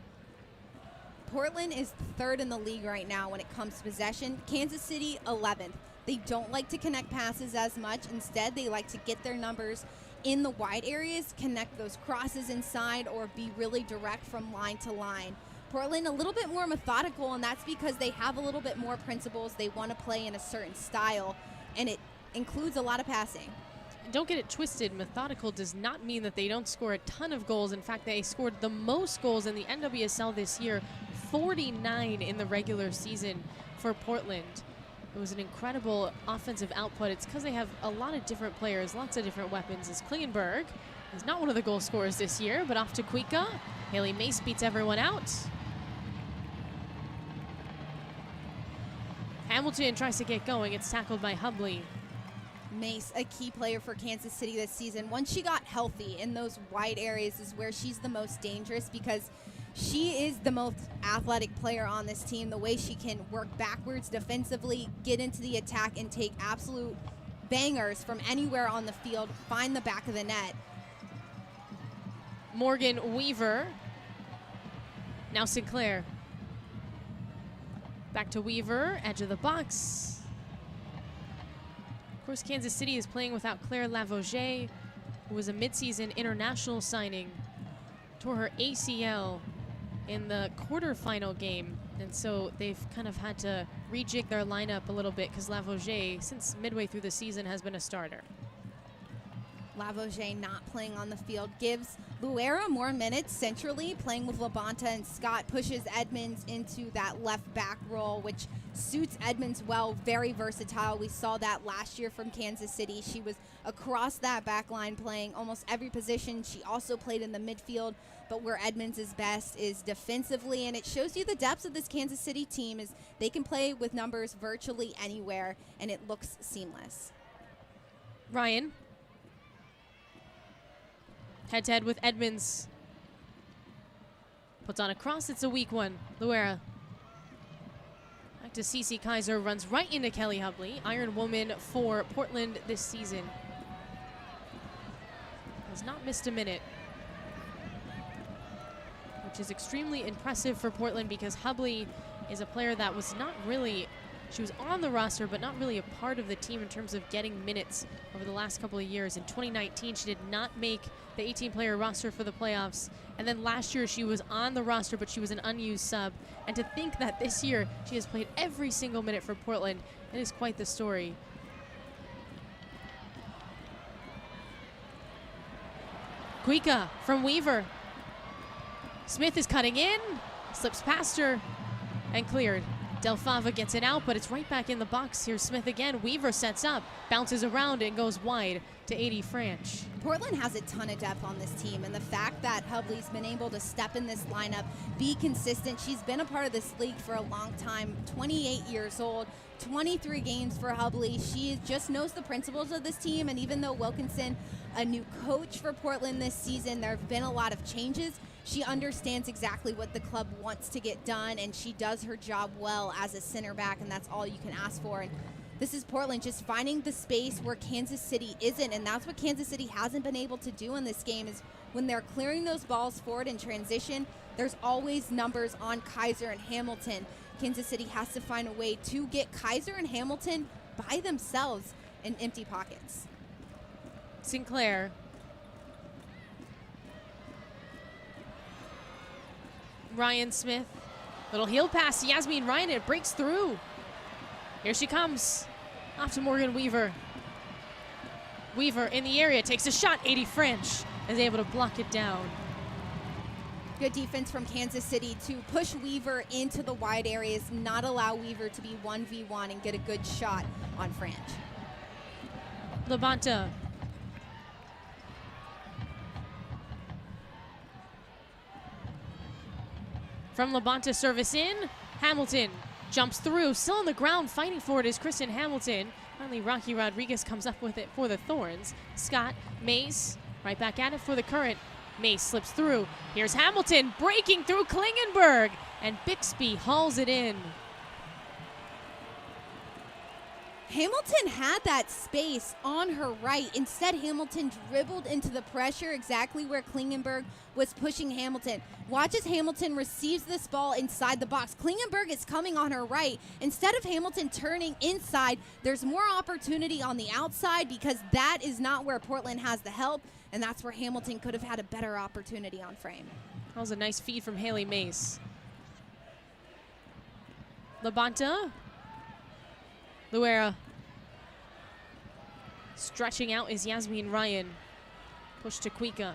Portland is third in the league right now when it comes to possession. Kansas City 11th. They don't like to connect passes as much. Instead, they like to get their numbers in the wide areas, connect those crosses inside, or be really direct from line to line. Portland a little bit more methodical, and that's because they have a little bit more principles. They want to play in a certain style, and it includes a lot of passing. Don't get it twisted. Methodical does not mean that they don't score a ton of goals. In fact, they scored the most goals in the NWSL this year, 49 in the regular season for Portland. It was an incredible offensive output. It's because they have a lot of different players, lots of different weapons. As Klingenberg is not one of the goal scorers this year, but off to Kuika. Haley Mace beats everyone out. Hamilton tries to get going. It's tackled by Hubley. Mace, a key player for Kansas City this season. Once she got healthy in those wide areas is where she's the most dangerous because she is the most athletic player on this team. The way she can work backwards defensively, get into the attack, and take absolute bangers from anywhere on the field, find the back of the net. Morgan Weaver. Now Sinclair. Back to Weaver, edge of the box. Of course, Kansas City is playing without Claire Lavogé, who was a midseason international signing. Tore her ACL in the quarterfinal game, and so they've kind of had to rejig their lineup a little bit because Lavogé, since midway through the season, has been a starter. Lavogé not playing on the field gives Luera more minutes centrally, playing with Labonta, and Scott pushes Edmonds into that left back role, which suits Edmonds well, very versatile. We saw that last year from Kansas City. She was across that back line playing almost every position. She also played in the midfield, but where Edmonds is best is defensively, and it shows you the depths of this Kansas City team is they can play with numbers virtually anywhere, and it looks seamless. Ryan. Head-to-head with Edmonds. Puts on a cross. It's a weak one. Luera. Back to Cece Kaiser. Runs right into Kelly Hubley. Iron Woman for Portland this season. not missed a minute, which is extremely impressive for Portland because Hubley is a player that was not really, she was on the roster, but not really a part of the team in terms of getting minutes over the last couple of years. In 2019, she did not make the 18-player roster for the playoffs. And then last year, she was on the roster, but she was an unused sub. And to think that this year, she has played every single minute for Portland, it is quite the story. Kuika from Weaver. Smith is cutting in, slips past her, and cleared. Del Fava gets it out, but it's right back in the box. Here's Smith again. Weaver sets up, bounces around, and goes wide to 80 French. Portland has a ton of depth on this team, and the fact that Hubley's been able to step in this lineup, be consistent. She's been a part of this league for a long time, 28 years old, 23 games for Hubley. She just knows the principles of this team, and even though Wilkinson, a new coach for Portland this season, there have been a lot of changes. She understands exactly what the club wants to get done, and she does her job well as a center back, and that's all you can ask for. And this is Portland just finding the space where Kansas City isn't, and that's what Kansas City hasn't been able to do in this game is when they're clearing those balls forward in transition, there's always numbers on Kaiser and Hamilton. Kansas City has to find a way to get Kaiser and Hamilton by themselves in empty pockets. Sinclair. Ryan Smith. Little heel pass to Yasmin Ryan. It breaks through. Here she comes. Off to Morgan Weaver. Weaver in the area. Takes a shot. 80 French is able to block it down. Good defense from Kansas City to push Weaver into the wide areas, not allow Weaver to be 1v1 and get a good shot on French. Labonta. From Labonta, service in. Hamilton jumps through, still on the ground, fighting for it is Kristen Hamilton. Finally, Rocky Rodriguez comes up with it for the Thorns. Scott, Mace, right back at it for the Current. Mace slips through. Here's Hamilton breaking through Klingenberg, and Bixby hauls it in. Hamilton had that space on her right. Instead, Hamilton dribbled into the pressure exactly where Klingenberg was pushing Hamilton. Watch as Hamilton receives this ball inside the box. Klingenberg is coming on her right. Instead of Hamilton turning inside, there's more opportunity on the outside because that is not where Portland has the help, and that's where Hamilton could have had a better opportunity on frame. That was a nice feed from Haley Mace. Labonta. Luera. Stretching out is Yasmin Ryan. Push to Kuika.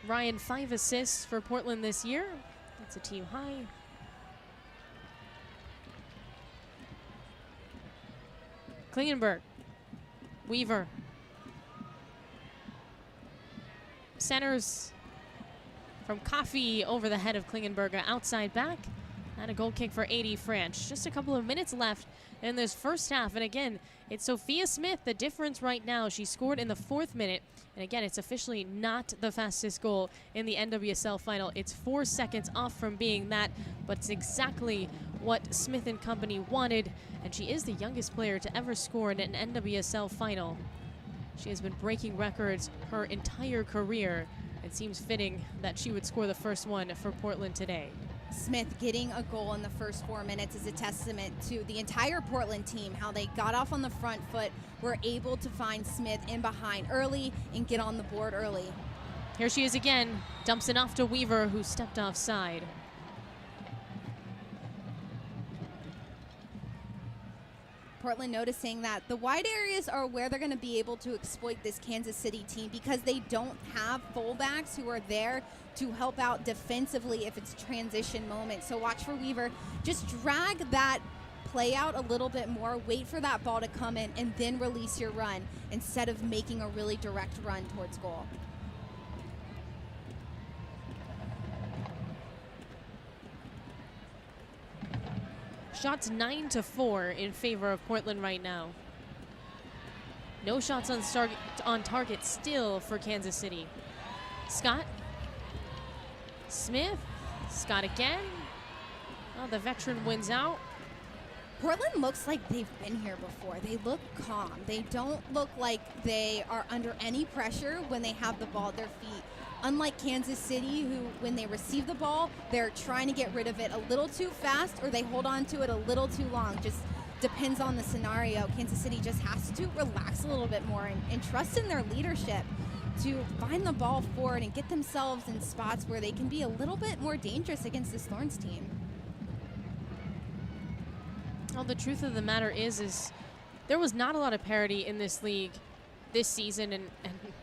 Ryan, 5 assists for Portland this year. That's a team high. Klingenberg. Weaver. Centers from Coffey over the head of Klingenberg, outside back. And a goal kick for 80 French. Just a couple of minutes left in this first half. And again, it's Sophia Smith, the difference right now. She scored in the 4th minute. And again, it's officially not the fastest goal in the NWSL final. It's 4 seconds off from being that, but it's exactly what Smith and company wanted. And she is the youngest player to ever score in an NWSL final. She has been breaking records her entire career. It seems fitting that she would score the first one for Portland today. Smith getting a goal in the first 4 minutes is a testament to the entire Portland team, how they got off on the front foot, were able to find Smith in behind early and get on the board early. Here she is again, dumps it off to Weaver, who stepped offside. Portland noticing that the wide areas are where they're going to be able to exploit this Kansas City team because they don't have fullbacks who are there to help out defensively if it's transition moment. So watch for Weaver. Just drag that play out a little bit more, wait for that ball to come in, and then release your run instead of making a really direct run towards goal. Shots 9-4 in favor of Portland right now. No shots on target still for Kansas City. Scott. Smith. Scott again. Oh, the veteran wins out. Portland looks like they've been here before. They look calm. They don't look like they are under any pressure when they have the ball at their feet. Unlike Kansas City, who, when they receive the ball, they're trying to get rid of it a little too fast or they hold on to it a little too long. Just depends on the scenario. Kansas City just has to relax a little bit more and trust in their leadership to find the ball forward and get themselves in spots where they can be a little bit more dangerous against this Thorns team. Well, the truth of the matter is there was not a lot of parity in this league this season, and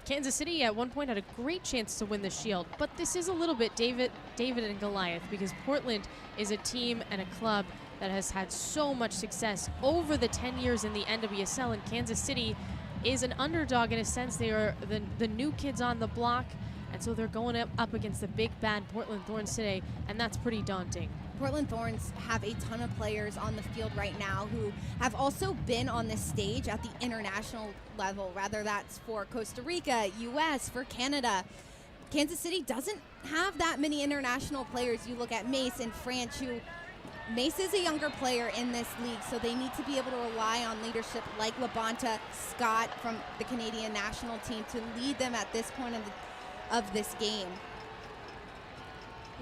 Kansas City at one point had a great chance to win the Shield, but this is a little bit David and Goliath, because Portland is a team and a club that has had so much success over the 10 years in the NWSL, and Kansas City is an underdog in a sense. They are the new kids on the block, and so they're going up against the big bad Portland Thorns today, and that's pretty daunting. Portland Thorns have a ton of players on the field right now who have also been on this stage at the international level, whether that's for Costa Rica, US, for Canada. Kansas City doesn't have that many international players. You look at Mace and France, Mace is a younger player in this league, so they need to be able to rely on leadership like Labonta Scott from the Canadian national team to lead them at this point of this game.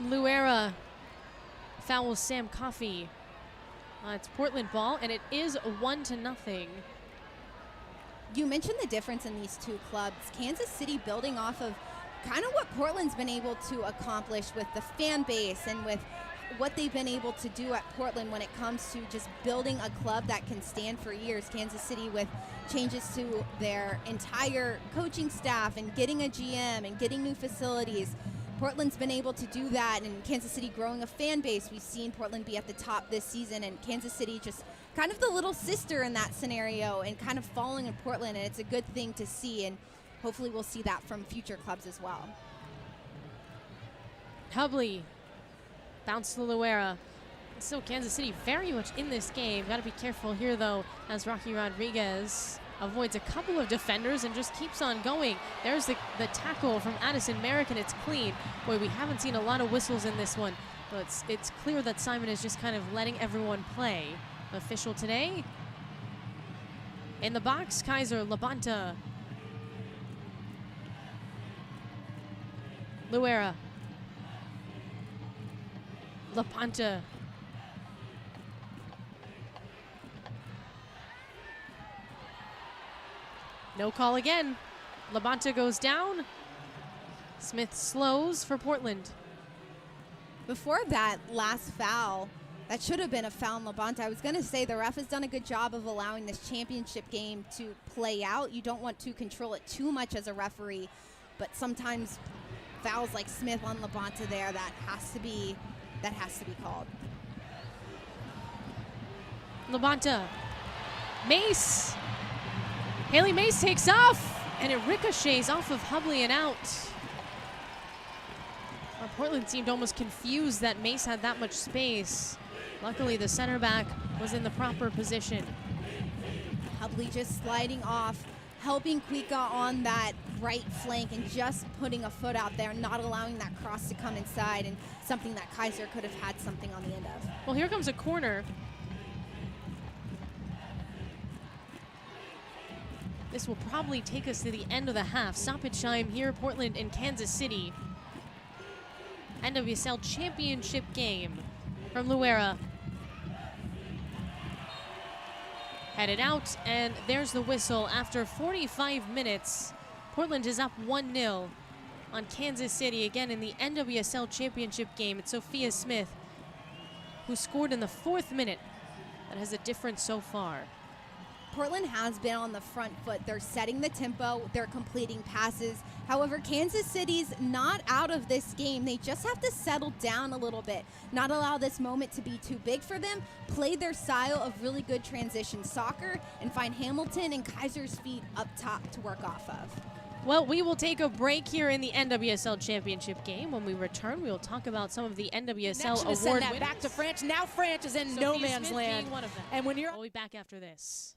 Luera fouls Sam Coffey. It's Portland ball, and it is 1-0. You mentioned the difference in these two clubs. Kansas City building off of kind of what Portland's been able to accomplish with the fan base and with what they've been able to do at Portland when it comes to just building a club that can stand for years. Kansas City with changes to their entire coaching staff and getting a GM and getting new facilities. Portland's been able to do that, and Kansas City growing a fan base. We've seen Portland be at the top this season, and Kansas City just kind of the little sister in that scenario and kind of following in Portland, and it's a good thing to see, and hopefully we'll see that from future clubs as well. Hubley, bounce to Luera. So Kansas City very much in this game. Got to be careful here, though, as Rocky Rodriguez avoids a couple of defenders and just keeps on going. There's the tackle from Addison Merrick, and it's clean. Boy, we haven't seen a lot of whistles in this one, but it's clear that Simon is just kind of letting everyone play. Official today. In the box, Kaiser, Labonta. Luera. Labonta. No call again. Labonta goes down. Smith slows for Portland. Before that last foul, that should have been a foul on Labonta. I was going to say the ref has done a good job of allowing this championship game to play out. You don't want to control it too much as a referee, but sometimes fouls like Smith on Labonta there, that has to be called. Labonta. Mace. Haley Mace takes off, and it ricochets off of Hubley and out. Portland seemed almost confused that Mace had that much space. Luckily, the center back was in the proper position. Hubley just sliding off, helping Kuika on that right flank and just putting a foot out there, not allowing that cross to come inside, and something that Kaiser could have had something on the end of. Well, here comes a corner. This will probably take us to the end of the half. Stoppage time here, Portland and Kansas City. NWSL championship game from Luera. Headed out, and there's the whistle. After 45 minutes, Portland is up 1-0 on Kansas City, again in the NWSL championship game. It's Sophia Smith who scored in the 4th minute. That has a difference so far. Portland has been on the front foot. They're setting the tempo, they're completing passes. However, Kansas City's not out of this game. They just have to settle down a little bit, not allow this moment to be too big for them, play their style of really good transition soccer, and find Hamilton and Kaiser's feet up top to work off of. Well, we will take a break here in the NWSL championship game. When we return, we will talk about some of the NWSL award send that winners. back to France. Now France is in Sophia no man's Smith land. being one of them. And when you're We'll be back after this.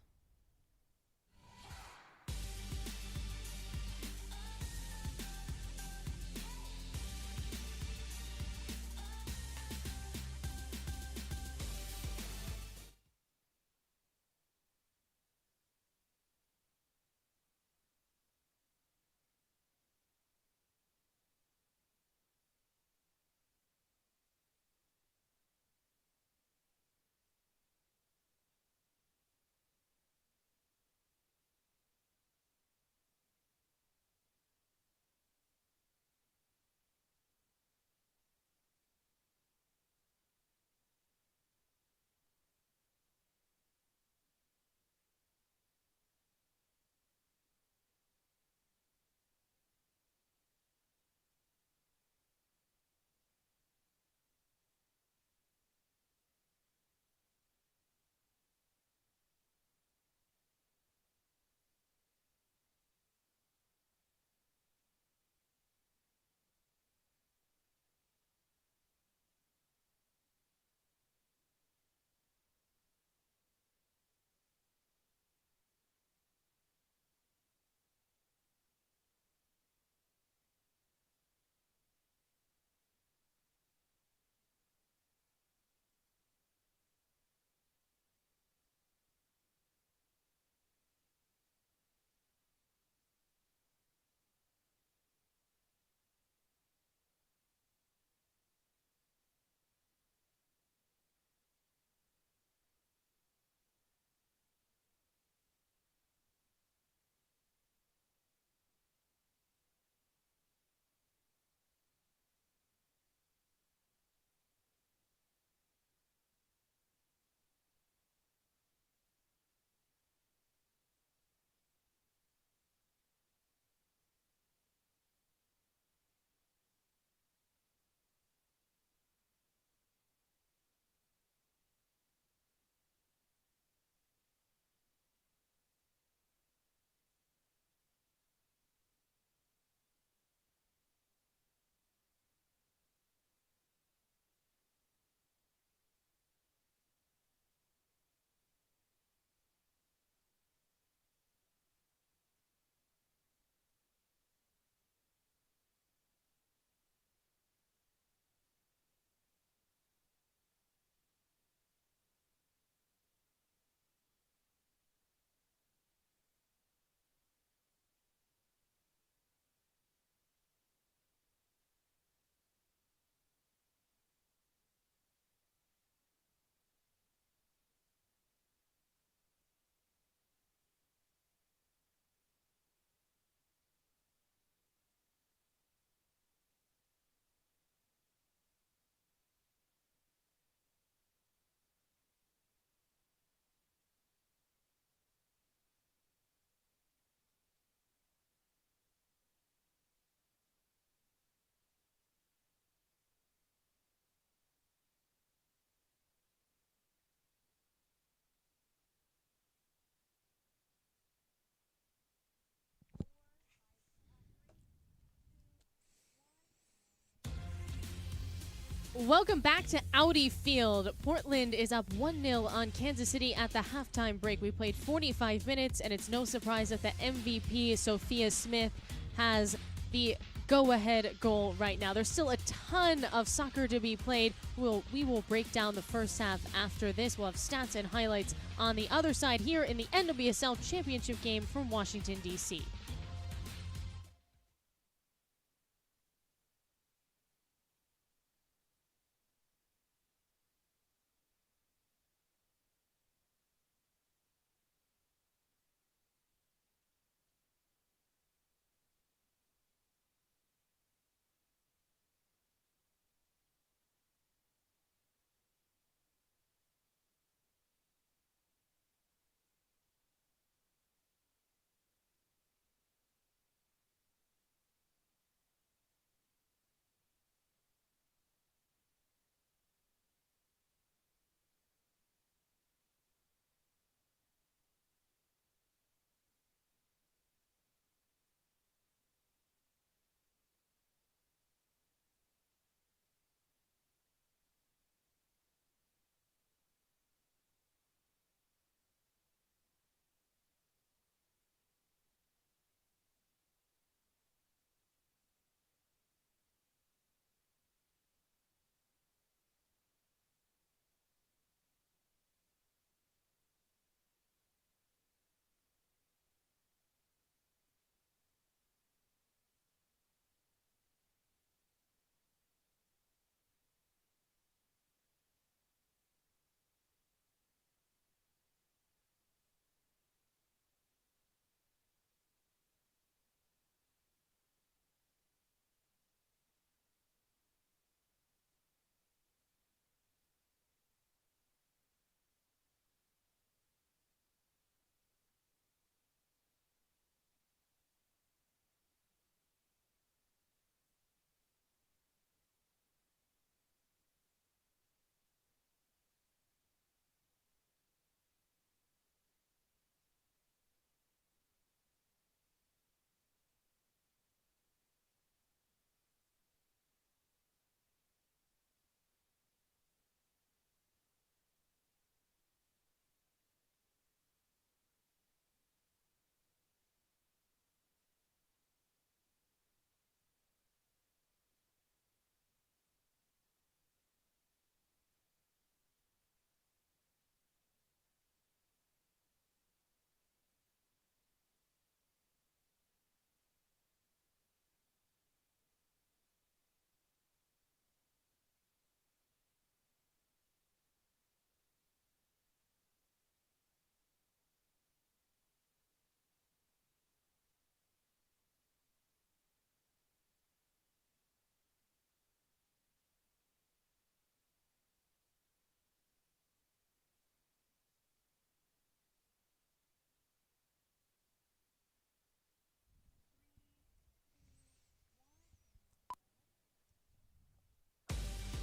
Welcome back to Audi Field. Portland is up 1-0 on Kansas City at the halftime break. We played 45 minutes, and it's no surprise that the MVP, Sophia Smith, has the go-ahead goal right now. There's still a ton of soccer to be played. We will break down the first half after this. We'll have stats and highlights on the other side here in the NWSL Championship game from Washington, D.C.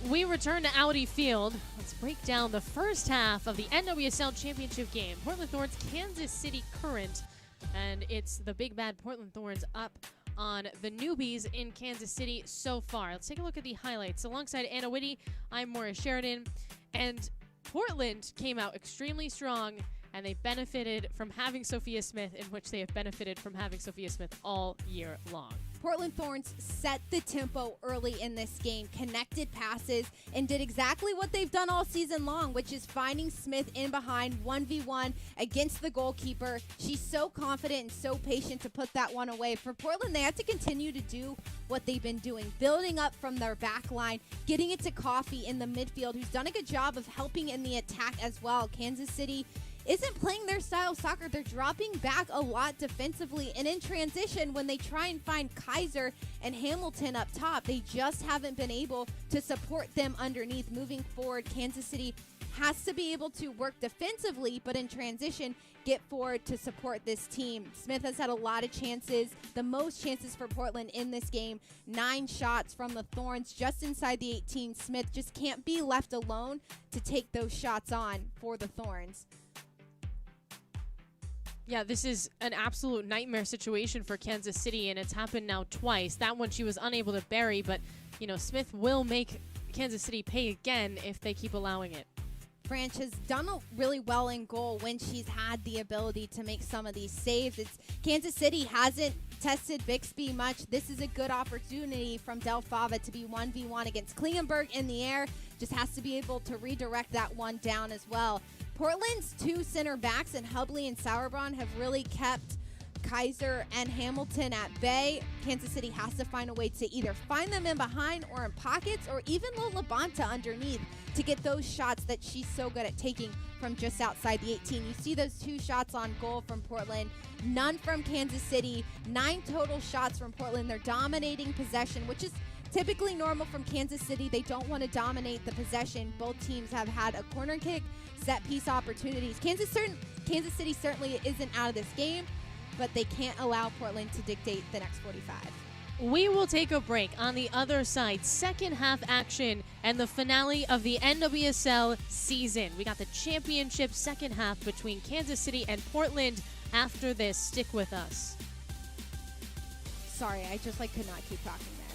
We return to Audi Field. Let's break down the first half of the NWSL Championship game. Portland Thorns, Kansas City Current. And it's the big bad Portland Thorns up on the newbies in Kansas City so far. Let's take a look at the highlights. Alongside Anna Whitty, I'm Maura Sheridan. And Portland came out extremely strong, and they benefited from having Sophia Smith, in which they have benefited from having Sophia Smith all year long. Portland Thorns set the tempo early in this game, connected passes, and did exactly what they've done all season long, which is finding Smith in behind 1v1 against the goalkeeper. She's so confident and so patient to put that one away. For Portland, they had to continue to do what they've been doing, building up from their back line, getting it to Coffey in the midfield, who's done a good job of helping in the attack as well. Kansas City isn't playing their style of soccer. They're dropping back a lot defensively, and in transition, when they try and find Kaiser and Hamilton up top, they just haven't been able to support them underneath. Moving forward, Kansas City has to be able to work defensively, but in transition, get forward to support this team. Smith has had a lot of chances, the most chances for Portland in this game. 9 shots from the Thorns just inside the 18. Smith just can't be left alone to take those shots on for the Thorns. Yeah, this is an absolute nightmare situation for Kansas City, and it's happened now twice. That one she was unable to bury, but, you know, Smith will make Kansas City pay again if they keep allowing it. Branch has done really well in goal when she's had the ability to make some of these saves. Kansas City hasn't tested Bixby much. This is a good opportunity from Del Fava to be 1v1 against Klingenberg in the air. Just has to be able to redirect that one down as well. Portland's two center backs in Hubley and Sauerbrunn have really kept Kaiser and Hamilton at bay. Kansas City has to find a way to either find them in behind or in pockets, or even Lola Bonta underneath to get those shots that she's so good at taking from just outside the 18. You see those two shots on goal from Portland, none from Kansas City, 9 total shots from Portland. They're dominating possession, which is typically normal from Kansas City. They don't want to dominate the possession. Both teams have had a corner kick, set piece opportunities. Kansas City certainly isn't out of this game, but they can't allow Portland to dictate the next 45. We will take a break. On the other side, second half action and the finale of the NWSL season. We got the championship second half between Kansas City and Portland after this. Stick with us. Sorry, I just could not keep talking there.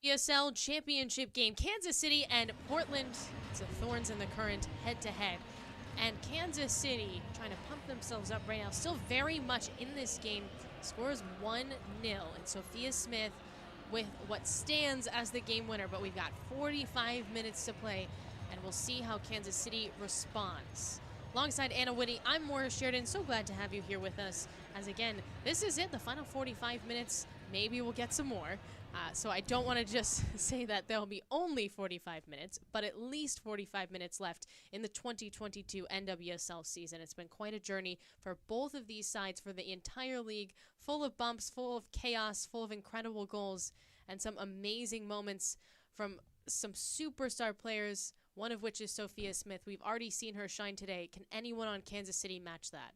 NWSL championship game. Kansas City and Portland. It's the Thorns and the Current head-to-head. And Kansas City trying to pump themselves up right now. Still very much in this game. Scores 1-0. And Sophia Smith with what stands as the game winner. But we've got 45 minutes to play. And we'll see how Kansas City responds. Alongside Anna Whitty, I'm Maura Sheridan. So glad to have you here with us. As again, this is it, the final 45 minutes. Maybe we'll get some more. So I don't want to just say that there'll be only 45 minutes, but at least 45 minutes left in the 2022 NWSL season. It's been quite a journey for both of these sides, for the entire league, full of bumps, full of chaos, full of incredible goals, and some amazing moments from some superstar players, one of which is Sophia Smith. We've already seen her shine today. Can anyone on Kansas City match that?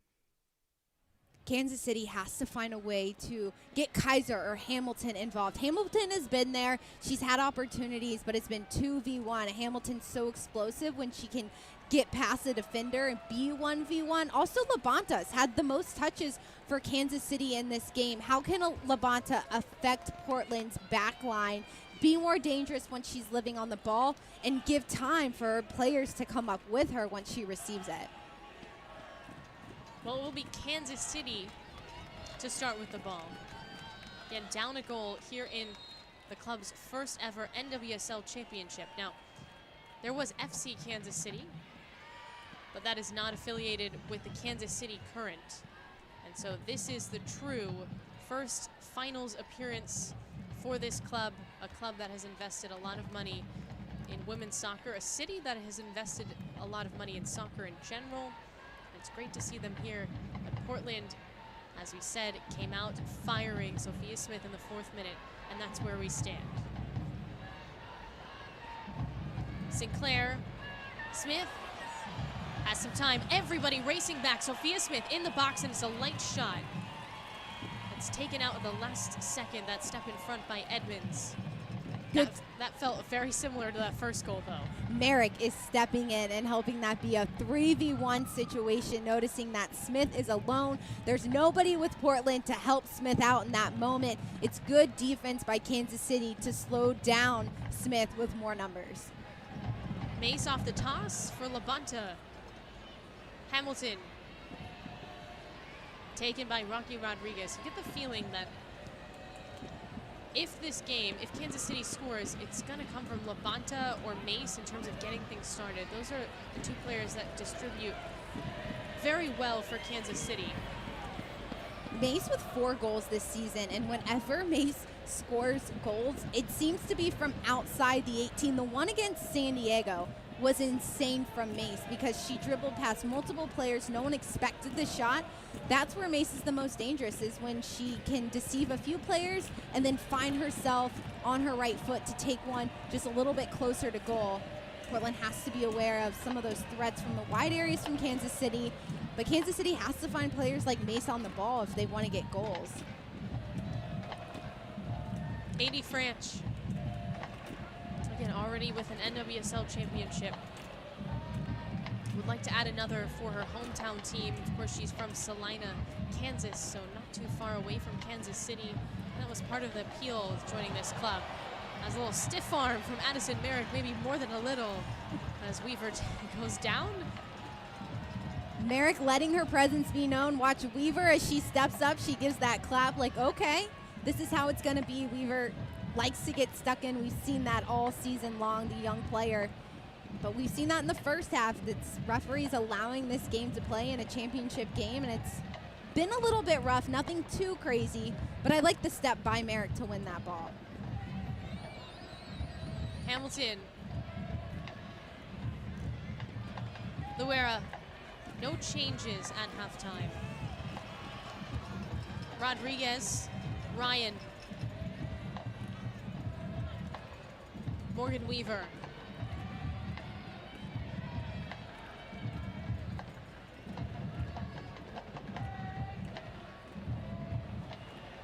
Kansas City has to find a way to get Kaiser or Hamilton involved. Hamilton has been there. She's had opportunities, but it's been 2v1. Hamilton's so explosive when she can get past a defender and be 1v1. Also, Labanta's had the most touches for Kansas City in this game. How can Labanta affect Portland's back line, be more dangerous when she's living on the ball, and give time for players to come up with her once she receives it? Well, it will be Kansas City to start with the ball. Again, down a goal here in the club's first ever NWSL championship. Now, there was FC Kansas City, but that is not affiliated with the Kansas City Current. And so this is the true first finals appearance for this club, a club that has invested a lot of money in women's soccer, a city that has invested a lot of money in soccer in general. It's great to see them here. But Portland, as we said, came out firing Sophia Smith in the 4th minute, and that's where we stand. Sinclair, Smith has some time. Everybody racing back. Sophia Smith in the box, and it's a light shot. It's taken out at the last second. That step in front by Edmonds. That felt very similar to that first goal, though. Merrick is stepping in and helping that be a 3v1 situation, noticing that Smith is alone. There's nobody with Portland to help Smith out in that moment. It's good defense by Kansas City to slow down Smith with more numbers. Mace off the toss for Labanta. Hamilton taken by Rocky Rodriguez. You get the feeling that if Kansas City scores, it's going to come from Labanta or Mace in terms of getting things started. Those are the two players that distribute very well for Kansas City. Mace with 4 goals this season, and whenever Mace scores goals, it seems to be from outside the 18. The one against San Diego was insane from Mace because she dribbled past multiple players. No one expected the shot. That's where Mace is the most dangerous, is when she can deceive a few players and then find herself on her right foot to take one just a little bit closer to goal. Portland has to be aware of some of those threats from the wide areas from Kansas City, but Kansas City has to find players like Mace on the ball if they want to get goals. Adi Franch, again, already with an NWSL championship. Would like to add another for her hometown team. Of course, she's from Salina, Kansas, so not too far away from Kansas City. And that was part of the appeal of joining this club. As a little stiff arm from Addison Merrick, maybe more than a little, as Weaver goes down. Merrick letting her presence be known. Watch Weaver as she steps up. She gives that clap like, okay, this is how it's going to be. Weaver likes to get stuck in. We've seen that all season long, the young player. But we've seen that in the first half. It's referees allowing this game to play in a championship game, and it's been a little bit rough, nothing too crazy, but I like the step by Merrick to win that ball. Hamilton. Luera, no changes at halftime. Rodriguez, Ryan. Morgan Weaver.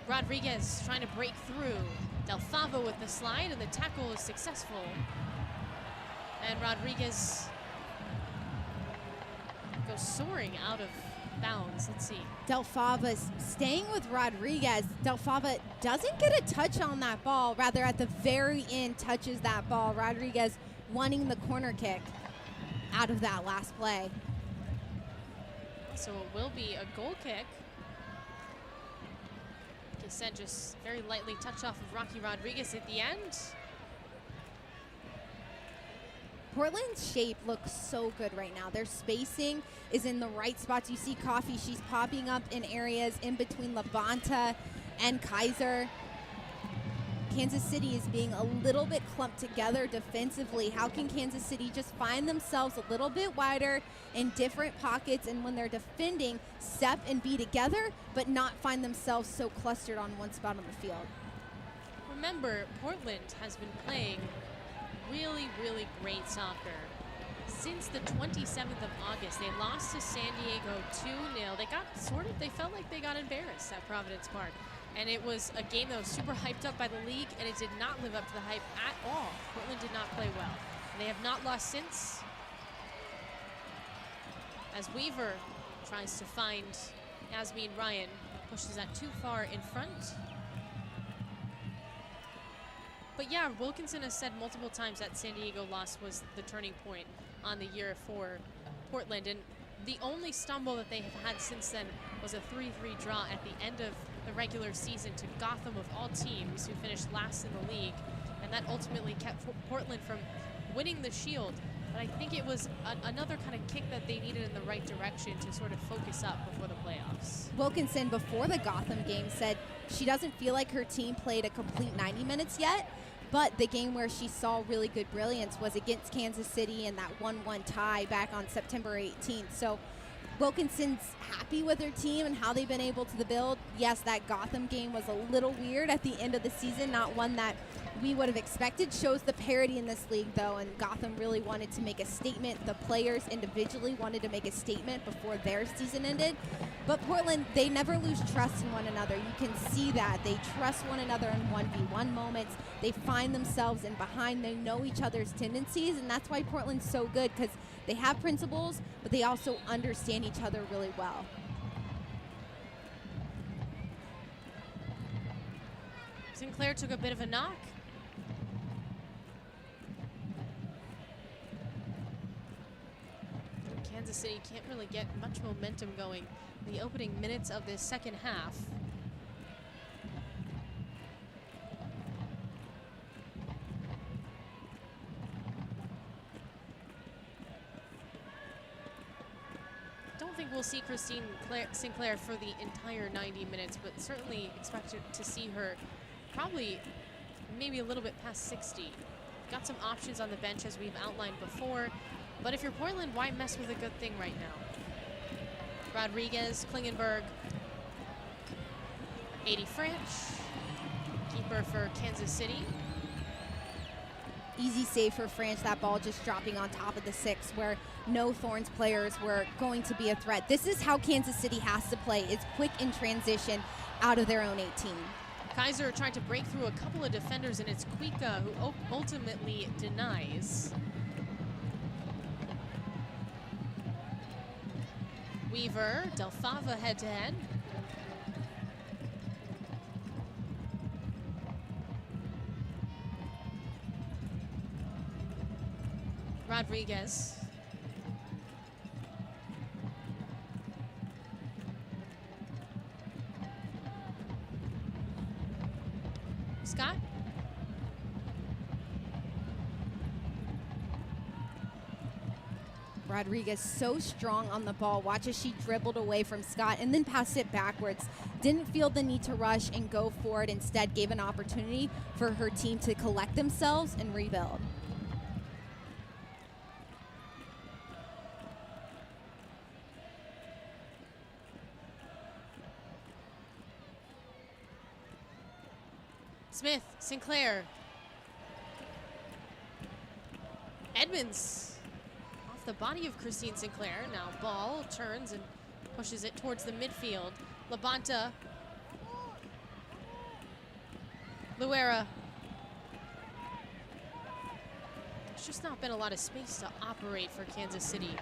Rodriguez trying to break through. Del Favo with the slide, and the tackle is successful. And Rodriguez goes soaring out of bounds. Let's see. Delfava's staying with Rodriguez. Delfava doesn't get a touch on that ball. Rather, at the very end, touches that ball. Rodriguez wanting the corner kick out of that last play. So it will be a goal kick. Like I said, just very lightly touch off of Rocky Rodriguez at the end. Portland's shape looks so good right now. Their spacing is in the right spots. You see Coffee, she's popping up in areas in between Labonta and Kaiser. Kansas City is being a little bit clumped together defensively. How can Kansas City just find themselves a little bit wider in different pockets, and when they're defending, step and be together, but not find themselves so clustered on one spot on the field? Remember, Portland has been playing really, really great soccer. Since the 27th of August, they lost to San Diego 2-0. They felt like they got embarrassed at Providence Park. And it was a game that was super hyped up by the league, and it did not live up to the hype at all. Portland did not play well. And they have not lost since. As Weaver tries to find Yasmin Ryan, pushes that too far in front. But yeah, Wilkinson has said multiple times that San Diego loss was the turning point on the year for Portland. And the only stumble that they have had since then was a 3-3 draw at the end of the regular season to Gotham of all teams, who finished last in the league. And that ultimately kept Portland from winning the Shield. But I think it was another kind of kick that they needed in the right direction to sort of focus up before the playoffs. Wilkinson, before the Gotham game, said she doesn't feel like her team played a complete 90 minutes yet. But the game where she saw really good brilliance was against Kansas City in that 1-1 tie back on September 18th. So Wilkinson's happy with her team and how they've been able to build. Yes, that Gotham game was a little weird at the end of the season, not one that we would have expected. Shows the parity in this league, though, and Gotham really wanted to make a statement. The players individually wanted to make a statement before their season ended. But Portland, they never lose trust in one another. You can see that. They trust one another in 1v1 moments. They find themselves in behind. They know each other's tendencies, and that's why Portland's so good, because they have principles, but they also understand each other really well. Sinclair took a bit of a knock. Kansas City can't really get much momentum going in the opening minutes of this second half. Don't think we'll see Christine Sinclair for the entire 90 minutes, but certainly expected to see her probably maybe a little bit past 60. Got some options on the bench, as we've outlined before. But if you're Portland, why mess with a good thing right now? Rodriguez, Klingenberg, 80 French, keeper for Kansas City. Easy save for France, that ball just dropping on top of the 6 where no Thorns players were going to be a threat. This is how Kansas City has to play. It's quick in transition out of their own 18. Kaiser tried to break through a couple of defenders, and it's Kuika who ultimately denies. Weaver, Delfava head-to-head. Rodriguez. Scott. Rodriguez so strong on the ball. Watch as she dribbled away from Scott and then passed it backwards. Didn't feel the need to rush and go for it. Instead, gave an opportunity for her team to collect themselves and rebuild. Smith, Sinclair. Edmonds. Off the body of Christine Sinclair. Now ball turns and pushes it towards the midfield. Labonta. Luera. There's just not been a lot of space to operate for Kansas City.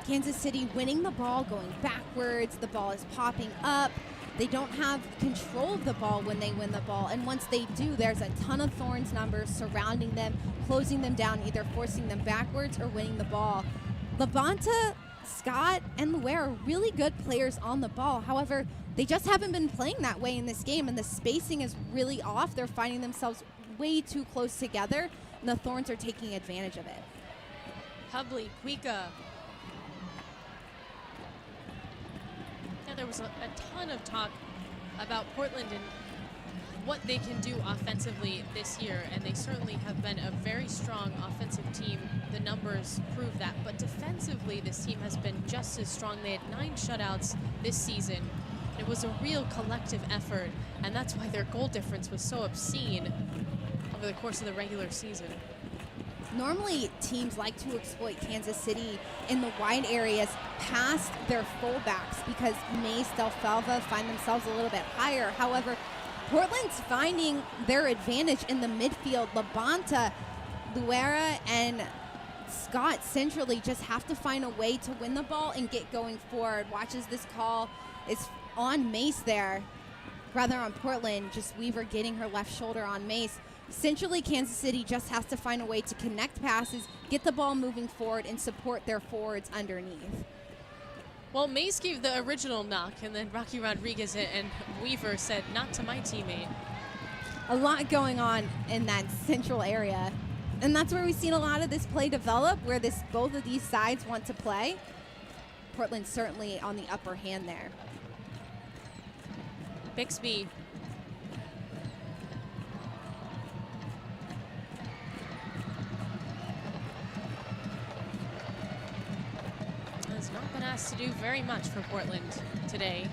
Kansas City winning the ball, going backwards. The ball is popping up. They don't have control of the ball when they win the ball. And once they do, there's a ton of Thorns numbers surrounding them, closing them down, either forcing them backwards or winning the ball. Labonta, Scott, and Luer are really good players on the ball. However, they just haven't been playing that way in this game, and the spacing is really off. They're finding themselves way too close together, and the Thorns are taking advantage of it. Hubley, Kuika. Yeah, there was a ton of talk about Portland and what they can do offensively this year, and they certainly have been a very strong offensive team. The numbers prove that, but defensively this team has been just as strong. They had 9 shutouts this season. It was a real collective effort, and that's why their goal difference was so obscene over the course of the regular season. Normally, teams like to exploit Kansas City in the wide areas past their fullbacks because Mace, Del Falva find themselves a little bit higher. However, Portland's finding their advantage in the midfield. Labonta, Luera, and Scott centrally just have to find a way to win the ball and get going forward. Watch as this call is on Mace there, rather on Portland, just Weaver getting her left shoulder on Mace. Centrally, Kansas City just has to find a way to connect passes, get the ball moving forward, and support their forwards underneath. Well, Mace gave the original knock, and then Rocky Rodriguez and Weaver said, "Not to my teammate." A lot going on in that central area. And that's where we've seen a lot of this play develop, where both of these sides want to play. Portland's certainly on the upper hand there. Bixby. Has not been asked to do very much for Portland today.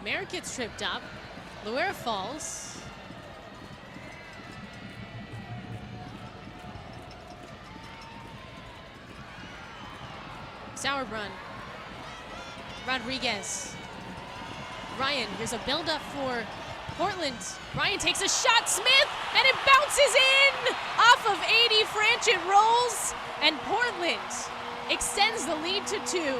Merrick gets tripped up. Luer falls. Sauerbrunn. Rodriguez. Ryan, here's a build-up for Portland. Ryan takes a shot, Smith, and it bounces in off of 80. Franch, it rolls, and Portland extends the lead to 2.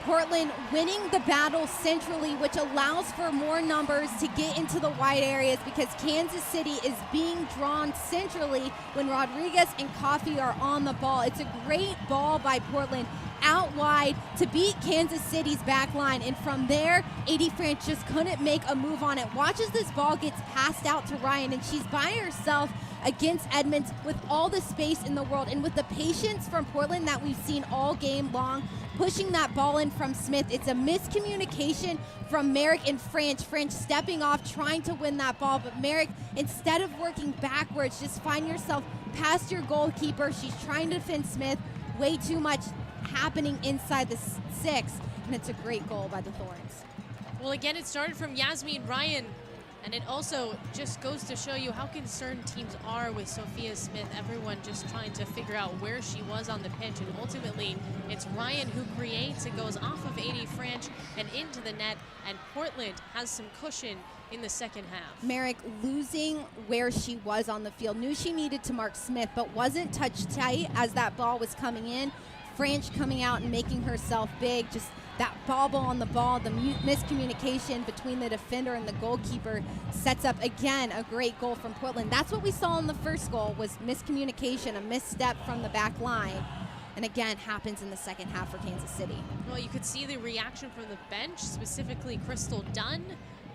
Portland winning the battle centrally, which allows for more numbers to get into the wide areas because Kansas City is being drawn centrally when Rodriguez and Coffey are on the ball. It's a great ball by Portland out wide to beat Kansas City's back line, and from there, 80 Franch just couldn't make a move on it. Watch as this ball gets passed out to Ryan, and she's by herself against Edmonds with all the space in the world and with the patience from Portland that we've seen all game long, pushing that ball in from Smith. It's a miscommunication from Merrick and Franch. Franch stepping off, trying to win that ball, but Merrick, instead of working backwards, just find yourself past your goalkeeper. She's trying to defend Smith. Way too much happening inside the 6, and it's a great goal by the Thorns. Well, again, it started from Yasmin Ryan, and it also just goes to show you how concerned teams are with Sophia Smith. Everyone just trying to figure out where she was on the pitch, and ultimately it's Ryan who creates. It goes off of 80 Franch and into the net, and Portland has some cushion in the second half. Merrick losing where she was on the field. Knew she needed to mark Smith, but wasn't touched tight as that ball was coming in. Franch coming out and making herself big. Just that bobble on the ball, the miscommunication between the defender and the goalkeeper sets up, again, a great goal from Portland. That's what we saw in the first goal, was miscommunication, a misstep from the back line. And again, happens in the second half for Kansas City. Well, you could see the reaction from the bench, specifically Crystal Dunn,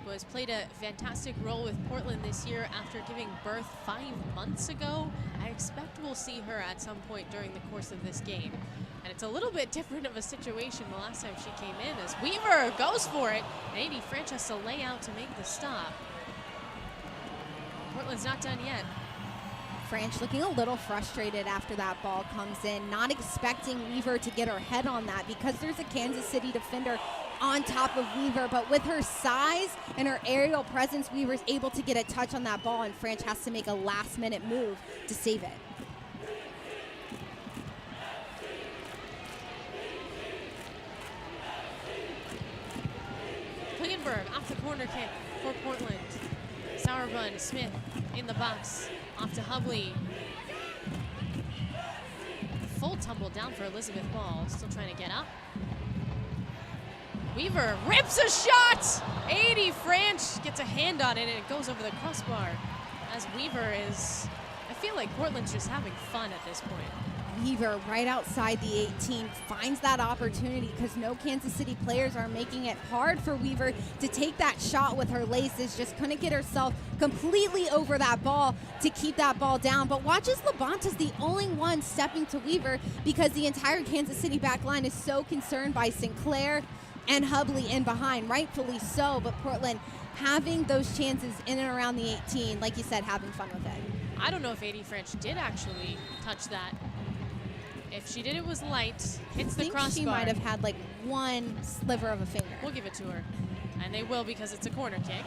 who has played a fantastic role with Portland this year after giving birth 5 months ago. I expect we'll see her at some point during the course of this game. And it's a little bit different of a situation the last time she came in, as Weaver goes for it, and 80 Franch has to lay out to make the stop. Portland's not done yet. Franch looking a little frustrated after that ball comes in, not expecting Weaver to get her head on that because there's a Kansas City defender on top of Weaver, but with her size and her aerial presence, Weaver's able to get a touch on that ball, and Franch has to make a last-minute move to save it. corner kick for Portland. Sauerbrunn, Smith in the box. Off to Hubley. Full tumble down for Elizabeth Ball. Still trying to get up. Weaver rips a shot! 80 French gets a hand on it and it goes over the crossbar. As Weaver is, I feel like Portland's just having fun at this point. Weaver right outside the 18 finds that opportunity because no Kansas City players are making it hard for Weaver to take that shot with her laces. Just couldn't get herself completely over that ball to keep that ball down. But watch as Labanta's the only one stepping to Weaver because the entire Kansas City back line is so concerned by Sinclair and Hubley in behind, rightfully so. But Portland having those chances in and around the 18, like you said, having fun with it. I don't know if 80 French did actually touch that. If she did, it was light. Hits the crossbar. She might have had like one sliver of a finger. We'll give it to her. And they will because it's a corner kick.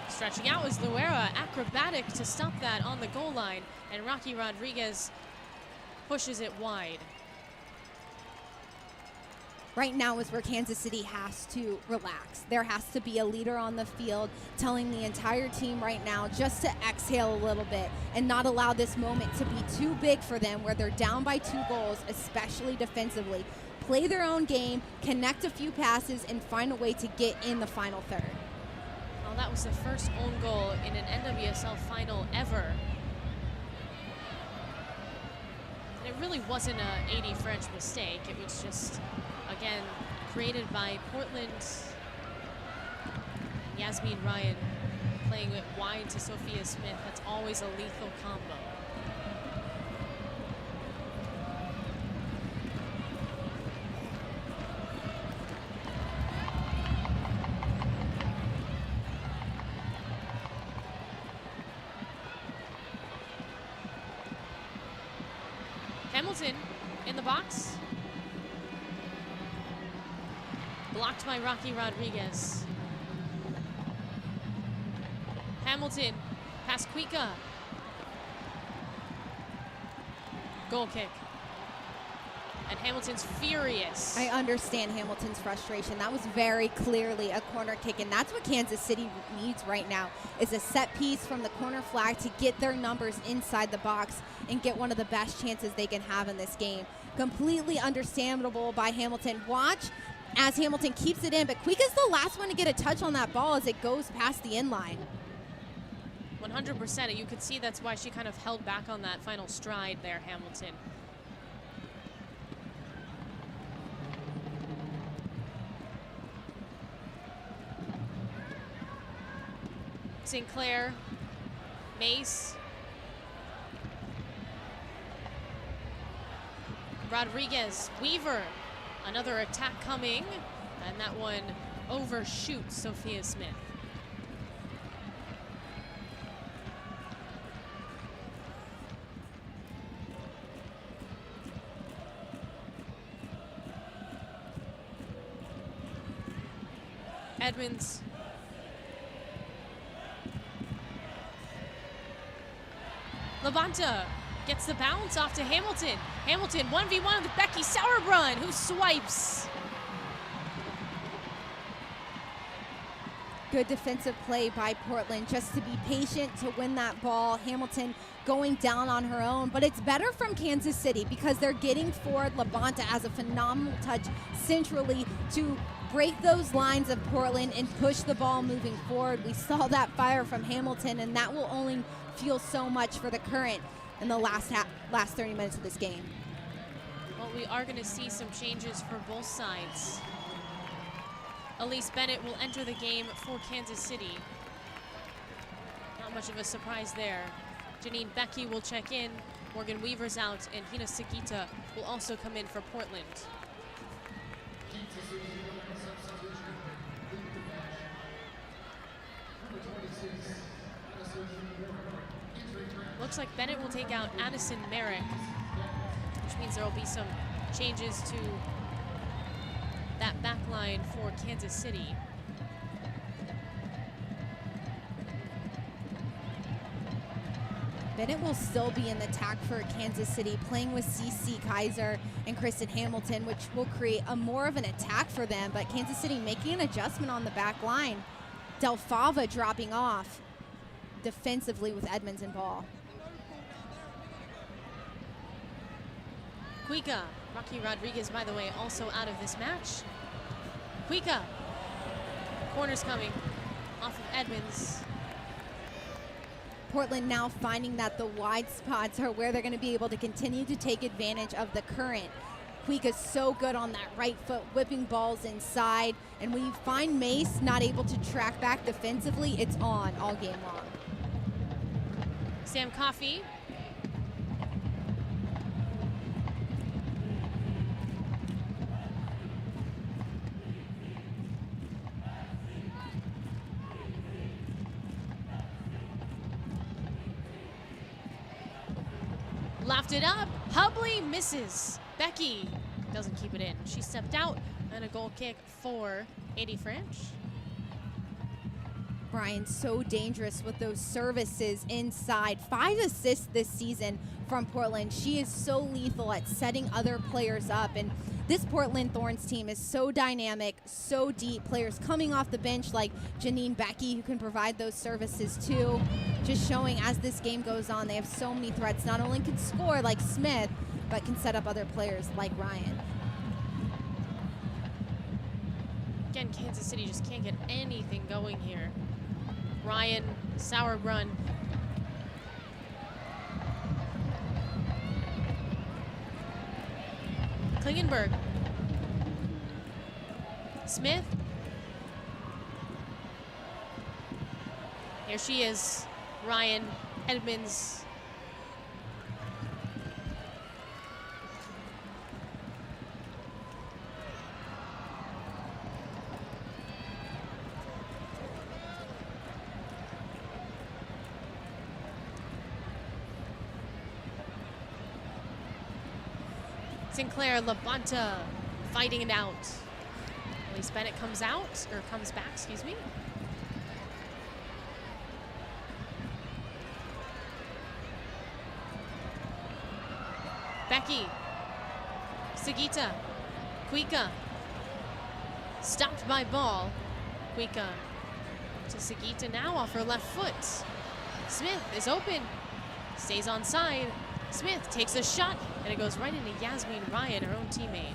Stretching out was Luera. Acrobatic to stop that on the goal line. And Rocky Rodriguez pushes it wide. Right now is where Kansas City has to relax. There has to be a leader on the field telling the entire team right now just to exhale a little bit and not allow this moment to be too big for them where they're down by 2 goals, especially defensively. Play their own game, connect a few passes, and find a way to get in the final third. Well, that was the first own goal in an NWSL final ever. And it really wasn't a 80 French mistake. It was just, again, created by Portland. Yasmin Ryan playing it wide to Sophia Smith. That's always a lethal combo. Hamilton in the box. Blocked by Rocky Rodriguez. Hamilton, past Kuika. Goal kick. And Hamilton's furious. I understand Hamilton's frustration. That was very clearly a corner kick, and that's what Kansas City needs right now, is a set piece from the corner flag to get their numbers inside the box and get one of the best chances they can have in this game. Completely understandable by Hamilton. Watch as Hamilton keeps it in, but Kuika's the last one to get a touch on that ball as it goes past the end line. 100%. You could see that's why she kind of held back on that final stride there, Hamilton. Sinclair, Mace, Rodriguez, Weaver, another attack coming, and that one overshoots Sophia Smith. Edmonds. Labanta gets the bounce off to Hamilton. Hamilton 1v1 with Becky Sauerbrunn, who swipes. Good defensive play by Portland just to be patient to win that ball. Hamilton going down on her own, but it's better from Kansas City because they're getting forward. Labanta has a phenomenal touch centrally to break those lines of Portland and push the ball moving forward. We saw that fire from Hamilton, and that will only fuel so much for the Current in the last 30 minutes of this game. Well, we are going to see some changes for both sides. Elise Bennett will enter the game for Kansas City. Not much of a surprise there. Janine Becky will check in. Morgan Weaver's out, and Hina Sagita will also come in for Portland. Looks like Bennett will take out Addison Merrick, which means there will be some changes to that back line for Kansas City. Bennett will still be in the attack for Kansas City, playing with CC Kaiser and Kristen Hamilton, which will create more of an attack for them, but Kansas City making an adjustment on the back line. Delfava dropping off defensively with Edmonds and ball. Cuica. Rocky Rodriguez, by the way, also out of this match. Cuica. Corner's coming off of Edmonds. Portland now finding that the wide spots are where they're going to be able to continue to take advantage of the current. Cuica's so good on that right foot, whipping balls inside. And when you find Mace not able to track back defensively, it's on all game long. Sam Coffey. Laughed it up. Hubley misses. Becky doesn't keep it in. She stepped out, and a goal kick for Adi French. Brian, so dangerous with those services inside. 5 assists this season from Portland. She is so lethal at setting other players up. And this Portland Thorns team is so dynamic, so deep. Players coming off the bench like Janine Becky, who can provide those services too. Just showing as this game goes on, they have so many threats. Not only can score like Smith, but can set up other players like Ryan. Again, Kansas City just can't get anything going here. Ryan, Sauerbrunn. Klingenberg. Smith. Here she is. Ryan, Edmonds. Sinclair, Labonta fighting it out. Elise Bennett comes out, or comes back, excuse me. Becky, Sagita, Cuica, stopped by ball. Cuica to Sagita now off her left foot. Smith is open, stays on side. Smith takes a shot, and it goes right into Yasmin Ryan, her own teammate.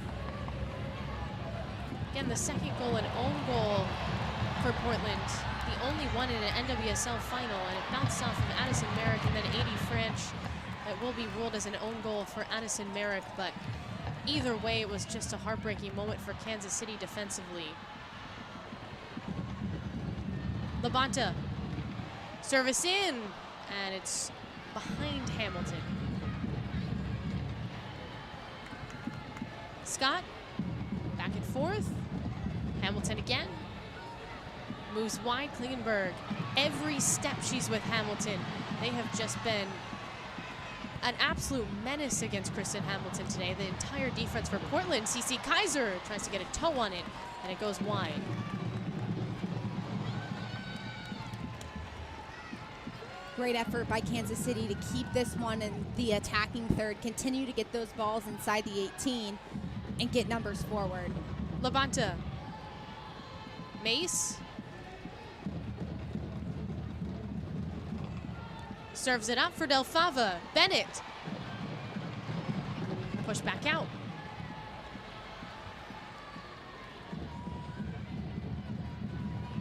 Again, the second goal, an own goal for Portland. The only one in an NWSL final, and it bounced off of Addison Merrick and then Adi French. It will be ruled as an own goal for Addison Merrick, but either way, it was just a heartbreaking moment for Kansas City defensively. Labonta, service in, and it's behind Hamilton. Scott, back and forth. Hamilton again. Moves wide, Klingenberg. Every step she's with Hamilton. They have just been an absolute menace against Kristen Hamilton today. The entire defense for Portland. CC Kaiser tries to get a toe on it, and it goes wide. Great effort by Kansas City to keep this one in the attacking third, continue to get those balls inside the 18, and get numbers forward. Labonta. Mace. Serves it up for Delfava. Bennett. Push back out.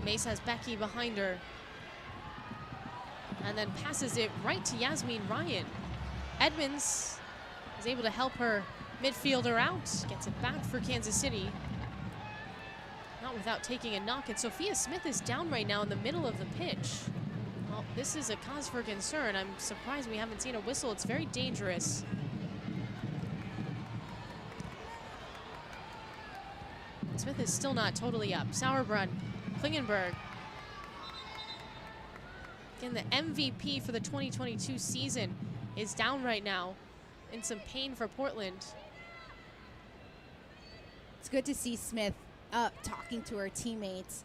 Mace has Becky behind her. And then passes it right to Yasmin Ryan. Edmonds is able to help her midfielder out. Gets it back for Kansas City. Not without taking a knock. And Sophia Smith is down right now in the middle of the pitch. Well, this is a cause for concern. I'm surprised we haven't seen a whistle. It's very dangerous. Smith is still not totally up. Sauerbrunn, Klingenberg. Again, the MVP for the 2022 season is down right now in some pain for Portland. It's good to see Smith up talking to her teammates.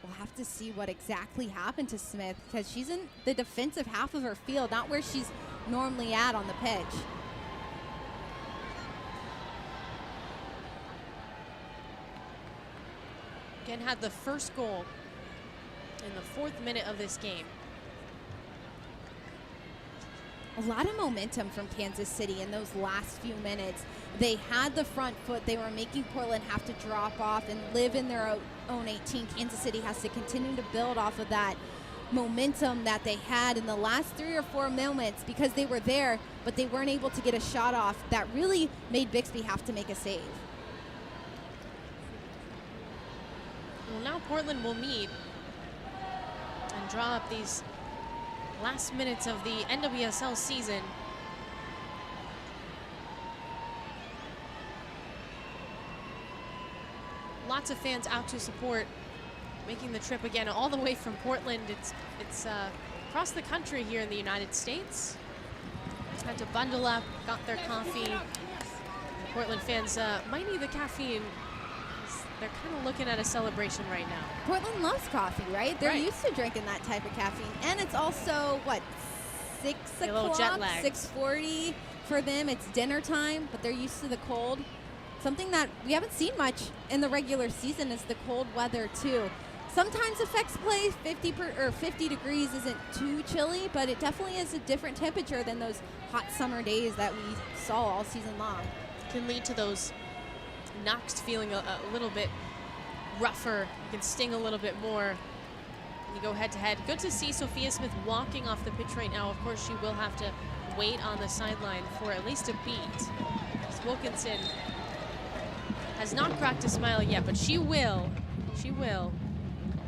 We'll have to see what exactly happened to Smith because she's in the defensive half of her field, not where she's normally at on the pitch. Again, had the first goal in the 4th minute of this game. A lot of momentum from Kansas City in those last few minutes. They had the front foot. They were making Portland have to drop off and live in their own 18. Kansas City has to continue to build off of that momentum that they had in the last 3 or 4 moments, because they were there, but they weren't able to get a shot off that really made Bixby have to make a save. Well, now Portland will meet and draw up these last minutes of the NWSL season. Lots of fans out to support, making the trip again all the way from Portland. It's across the country here in the United States. Had to bundle up, got their coffee. Portland fans might need the caffeine. They're kind of looking at a celebration right now. Portland loves coffee, right? They're Right. used to drinking that type of caffeine. And it's also, what, 6 A little jet o'clock, lag. 6:40 for them. It's dinner time, but they're used to the cold. Something that we haven't seen much in the regular season is the cold weather, too. Sometimes affects play. 50 degrees isn't too chilly, but it definitely is a different temperature than those hot summer days that we saw all season long. Can lead to those knocks feeling a little bit rougher. You can sting a little bit more when you go head to head. Good to see Sophia Smith walking off the pitch right now. Of course, she will have to wait on the sideline for at least a beat. Wilkinson has not cracked a smile yet, but she will. She will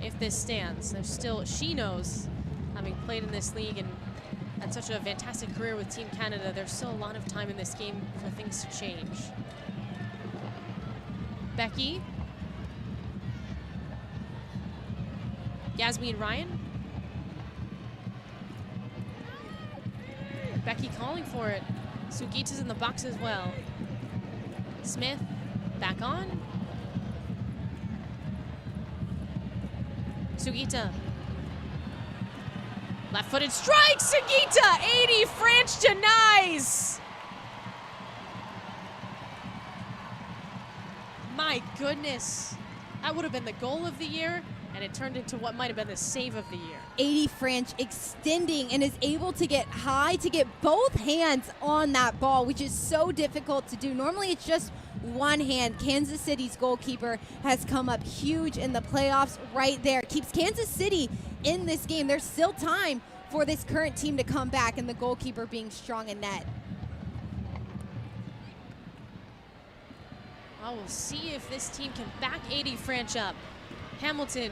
if this stands. There's still, she knows, having played in this league and had such a fantastic career with Team Canada, there's still a lot of time in this game for things to change. Becky. Yasmin Ryan. Becky calling for it. Sugita's in the box as well. Smith back on. Sugita. Left-footed strike. Sugita. 80. French denies. My goodness. That would have been the goal of the year, and it turned into what might have been the save of the year. 80 French extending and is able to get high to get both hands on that ball, which is so difficult to do. Normally it's just one hand. Kansas City's goalkeeper has come up huge in the playoffs right there. Keeps Kansas City in this game. There's still time for this current team to come back, and the goalkeeper being strong in net. Well, we'll see if this team can back 80 French up. Hamilton.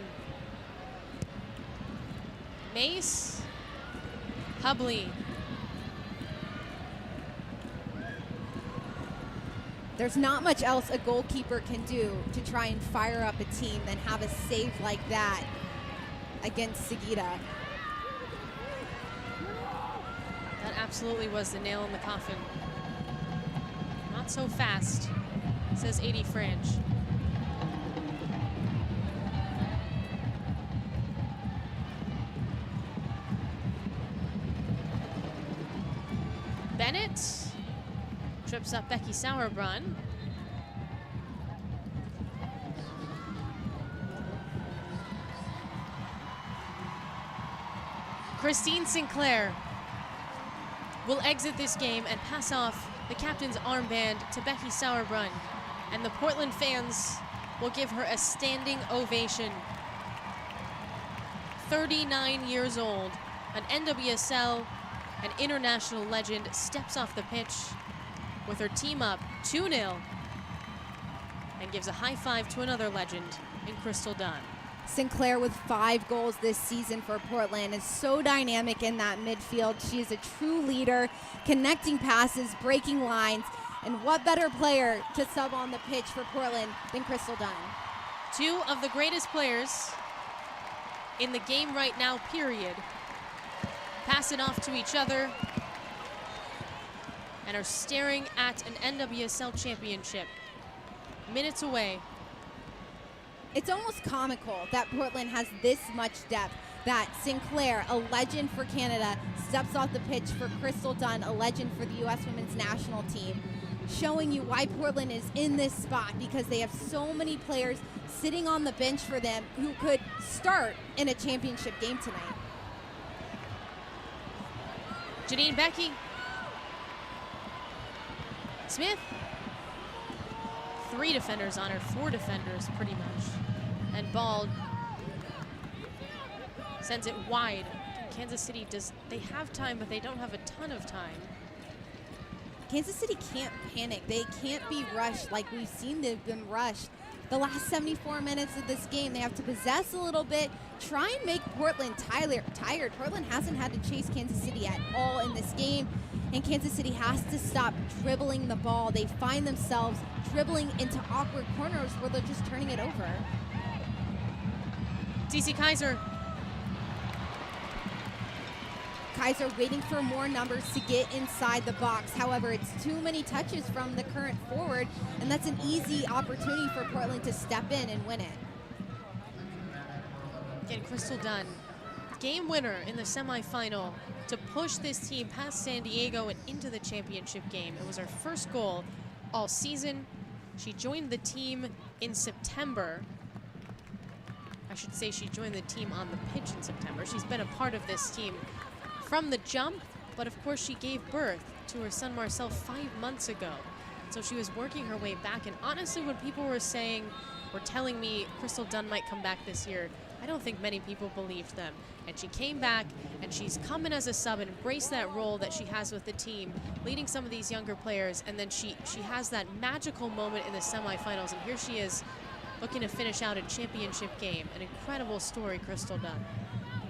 Mace. Hubley. There's not much else a goalkeeper can do to try and fire up a team than have a save like that against Sugita. That absolutely was the nail in the coffin. Not so fast, says 80 French. Bennett trips up Becky Sauerbrunn. Christine Sinclair will exit this game and pass off the captain's armband to Becky Sauerbrunn, and the Portland fans will give her a standing ovation. 39 years old, an NWSL, an international legend, steps off the pitch with her team up 2-0 and gives a high five to another legend in Crystal Dunn. Sinclair with 5 goals this season for Portland is so dynamic in that midfield. She is a true leader, connecting passes, breaking lines, and what better player to sub on the pitch for Portland than Crystal Dunn? 2 of the greatest players in the game right now, period. Pass it off to each other and are staring at an NWSL championship. Minutes away. It's almost comical that Portland has this much depth, that Sinclair, a legend for Canada, steps off the pitch for Crystal Dunn, a legend for the U.S. women's national team. showing you why Portland is in this spot, because they have so many players sitting on the bench for them who could start in a championship game tonight. Janine Becky. Smith. 3 defenders on her, 4 defenders pretty much. And Ball sends it wide. Kansas City they have time, but they don't have a ton of time. Kansas City can't panic. They can't be rushed like we've seen they've been rushed. The last 74 minutes of this game, they have to possess a little bit, try and make Portland tired. Portland hasn't had to chase Kansas City at all in this game, and Kansas City has to stop dribbling the ball. They find themselves dribbling into awkward corners where they're just turning it over. DC Kaiser. Kaiser waiting for more numbers to get inside the box. However, it's too many touches from the current forward, and that's an easy opportunity for Portland to step in and win it. Again, Crystal Dunn, game winner in the semifinal to push this team past San Diego and into the championship game. It was her first goal all season. She joined the team in September. I should say she joined the team on the pitch in September. She's been a part of this team from the jump, but of course she gave birth to her son Marcel 5 months ago. So she was working her way back, and honestly when people were telling me Crystal Dunn might come back this year, I don't think many people believed them. And she came back, and she's come in as a sub and embraced that role that she has with the team, leading some of these younger players, and then she has that magical moment in the semifinals, and here she is looking to finish out a championship game. An incredible story, Crystal Dunn.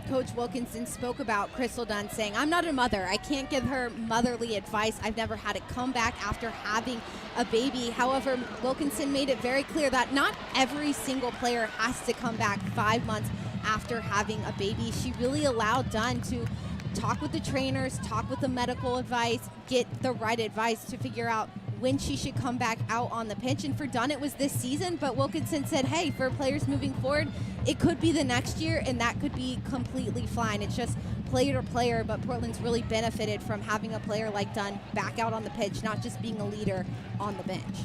Coach Wilkinson spoke about Crystal Dunn saying, "I'm not a mother. I can't give her motherly advice. I've never had it come back after having a baby." However, Wilkinson made it very clear that not every single player has to come back 5 months after having a baby. She really allowed Dunn to talk with the trainers, talk with the medical advice, get the right advice to figure out when she should come back out on the pitch. And for Dunn, it was this season, but Wilkinson said, hey, for players moving forward, it could be the next year, and that could be completely fine. It's just player to player, but Portland's really benefited from having a player like Dunn back out on the pitch, not just being a leader on the bench.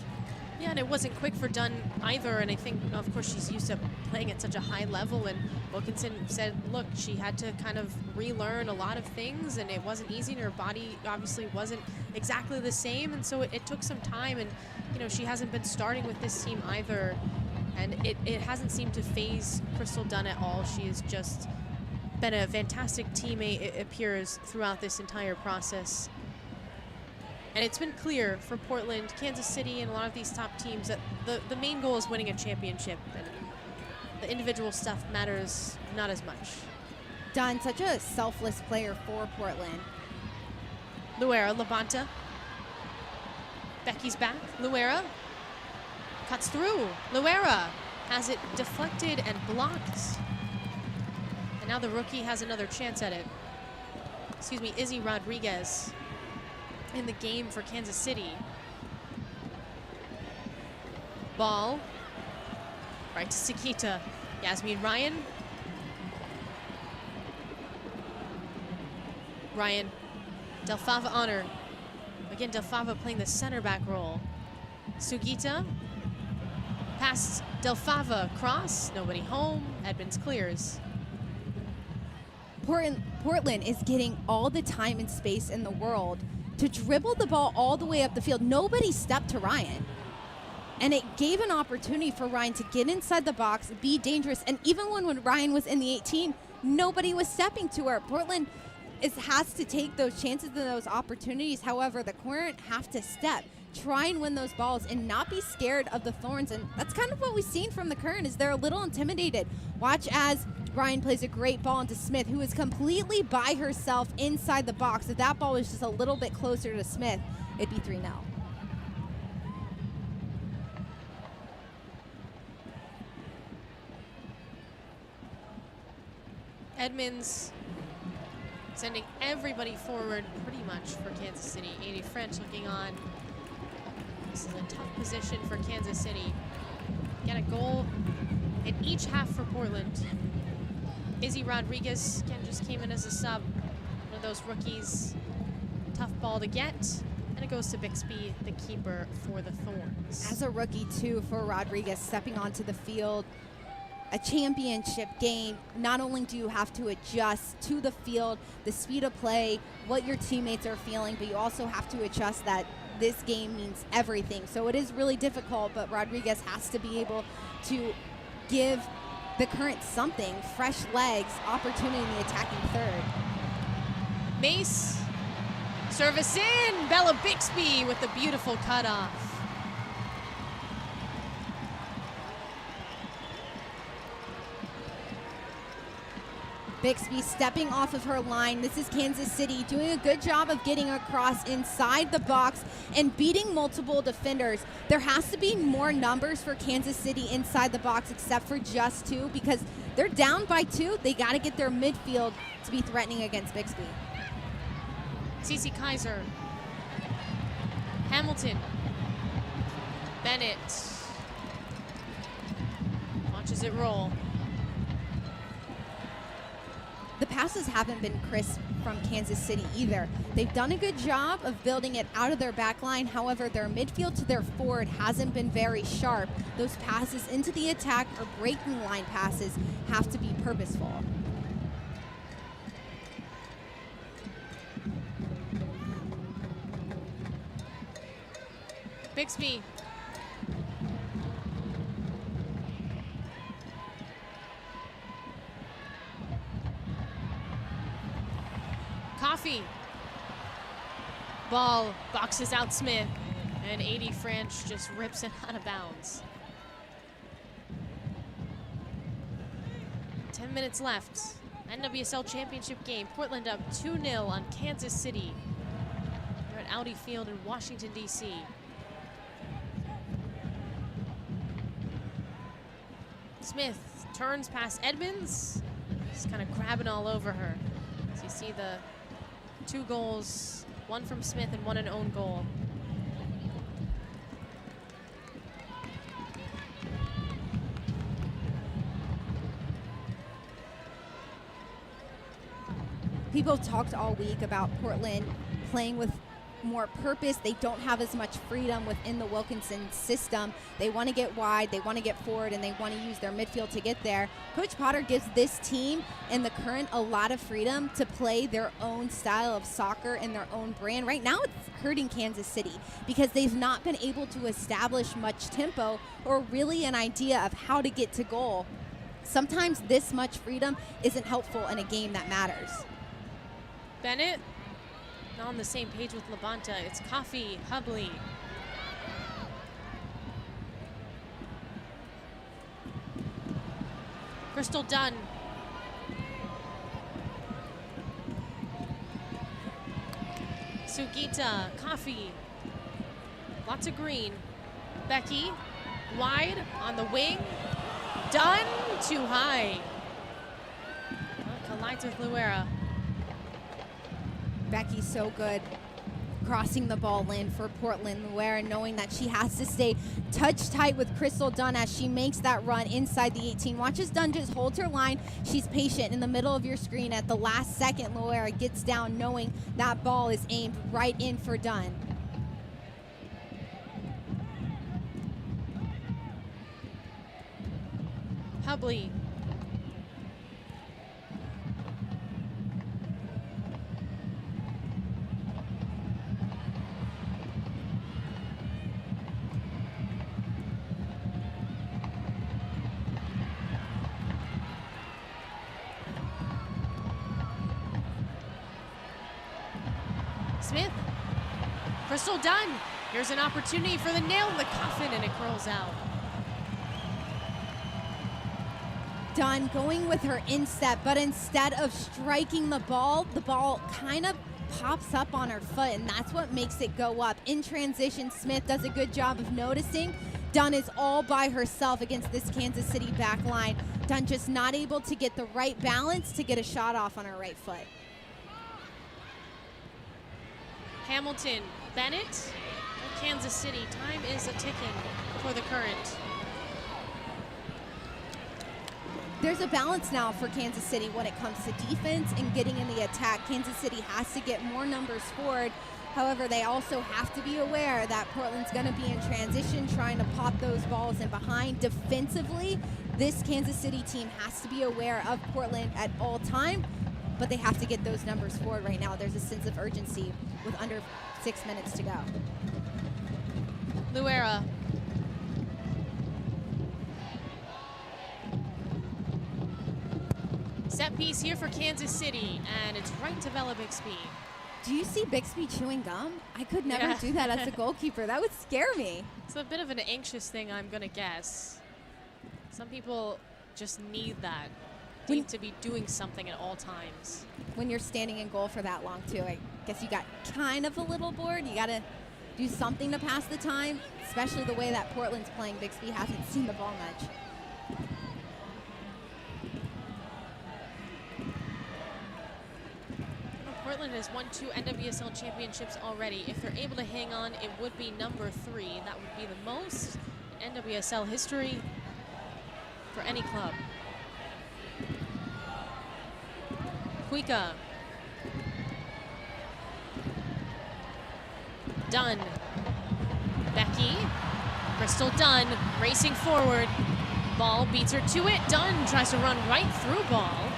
Yeah, and it wasn't quick for Dunn either, and I think, of course, she's used to playing at such a high level, and Wilkinson said, look, she had to kind of relearn a lot of things, and it wasn't easy, and her body obviously wasn't exactly the same, and so it took some time, and, you know, she hasn't been starting with this team either, and it hasn't seemed to faze Crystal Dunn at all. She has just been a fantastic teammate, it appears, throughout this entire process. And it's been clear for Portland, Kansas City, and a lot of these top teams that the main goal is winning a championship, and the individual stuff matters not as much. Dunn, such a selfless player for Portland. Luera, Labonta. Becky's back. Luera cuts through. Luera has it deflected and blocked. And now the rookie has another chance at it. Excuse me, Izzy Rodriguez in the game for Kansas City. Ball right to Sakita. Yasmin Ryan. Ryan. Delfava Honor. Again, Delfava playing the center back role. Sugita. Past Delfava. Cross. Nobody home. Edmonds clears. Portland is getting all the time and space in the world to dribble the ball all the way up the field. Nobody stepped to Ryan. And it gave an opportunity for Ryan to get inside the box, be dangerous. And even when Ryan was in the 18, nobody was stepping to her. Portland has to take those chances and those opportunities. However, the Current have to step, try and win those balls, and not be scared of the Thorns. And that's kind of what we've seen from the Current, is they're a little intimidated. Watch as Ryan plays a great ball into Smith, who is completely by herself inside the box. If that ball was just a little bit closer to Smith, it'd be 3-0. Edmonds sending everybody forward pretty much for Kansas City. 80 French looking on. This is a tough position for Kansas City. Get a goal in each half for Portland. Izzy Rodriguez, again, just came in as a sub. One of those rookies. Tough ball to get. And And it goes to Bixby, the keeper for the Thorns. As a rookie, too, for Rodriguez, stepping onto the field, a championship game, not only do you have to adjust to the field, the speed of play, what your teammates are feeling, but you also have to adjust that this game means everything. So it is really difficult, but Rodriguez has to be able to give the Current something, fresh legs, opportunity in the attacking third. Mace, service in, Bella Bixby with the beautiful cutoff. Bixby stepping off of her line. This is Kansas City doing a good job of getting across inside the box and beating multiple defenders. There has to be more numbers for Kansas City inside the box except for just 2 because they're down by 2. They got to get their midfield to be threatening against Bixby. Cece Kaiser. Hamilton. Bennett. Watches it roll. The passes haven't been crisp from Kansas City either. They've done a good job of building it out of their back line. However, their midfield to their forward hasn't been very sharp. Those passes into the attack or breaking line passes have to be purposeful. Bixby. Coffee. Ball boxes out Smith, and 80 French just rips it out of bounds. 10 minutes left. NWSL Championship game. Portland up 2-0 on Kansas City. They're at Audi Field in Washington, D.C. Smith turns past Edmonds. Just kind of grabbing all over her. So you see the 2 goals, one from Smith and one an own goal. People have talked all week about Portland playing with more purpose. They don't have as much freedom within the Wilkinson system. They want to get wide, they want to get forward, and they want to use their midfield to get there. Coach Potter gives this team and the Current a lot of freedom to play their own style of soccer and their own brand. Right now it's hurting Kansas City because they've not been able to establish much tempo or really an idea of how to get to goal. Sometimes this much freedom isn't helpful in a game that matters. Bennett not on the same page with Labonta. It's Coffee, Hubley. Crystal Dunn. Sugita, Coffee. Lots of green. Becky, wide on the wing. Dunn, too high. Well, collides with Luera. Becky's so good crossing the ball in for Portland. Luera knowing that she has to stay touch tight with Crystal Dunn as she makes that run inside the 18. Watches Dunn just hold her line. She's patient in the middle of your screen. At the last second, Luera gets down knowing that ball is aimed right in for Dunn. Hubley. Smith. Crystal Dunn. Here's an opportunity for the nail in the coffin, and it curls out. Dunn going with her instep, but instead of striking the ball kind of pops up on her foot, and that's what makes it go up. In transition, Smith does a good job of noticing. Dunn is all by herself against this Kansas City back line. Dunn just not able to get the right balance to get a shot off on her right foot. Hamilton, Bennett, Kansas City. Time is a-ticking for the Current. There's a balance now for Kansas City when it comes to defense and getting in the attack. Kansas City has to get more numbers forward However, they also have to be aware that Portland's going to be in transition, trying to pop those balls in behind. Defensively, this Kansas City team has to be aware of Portland at all time, but they have to get those numbers forward right now. There's a sense of urgency with under 6 minutes to go. Luera. Set piece here for Kansas City, and it's right to Bella Bixby. Do you see Bixby chewing gum? I could never do that as a goalkeeper. That would scare me. It's a bit of an anxious thing, I'm going to guess. Some people just need that. Need to be doing something at all times. When you're standing in goal for that long, too, I guess you got kind of a little bored. You got to do something to pass the time, especially the way that Portland's playing. Bixby hasn't seen the ball much. Portland has won 2 NWSL championships already. If they're able to hang on, it would be number 3. That would be the most in NWSL history for any club. Kuika. Dunn. Becky. Crystal Dunn racing forward. Ball beats her to it. Dunn tries to run right through ball.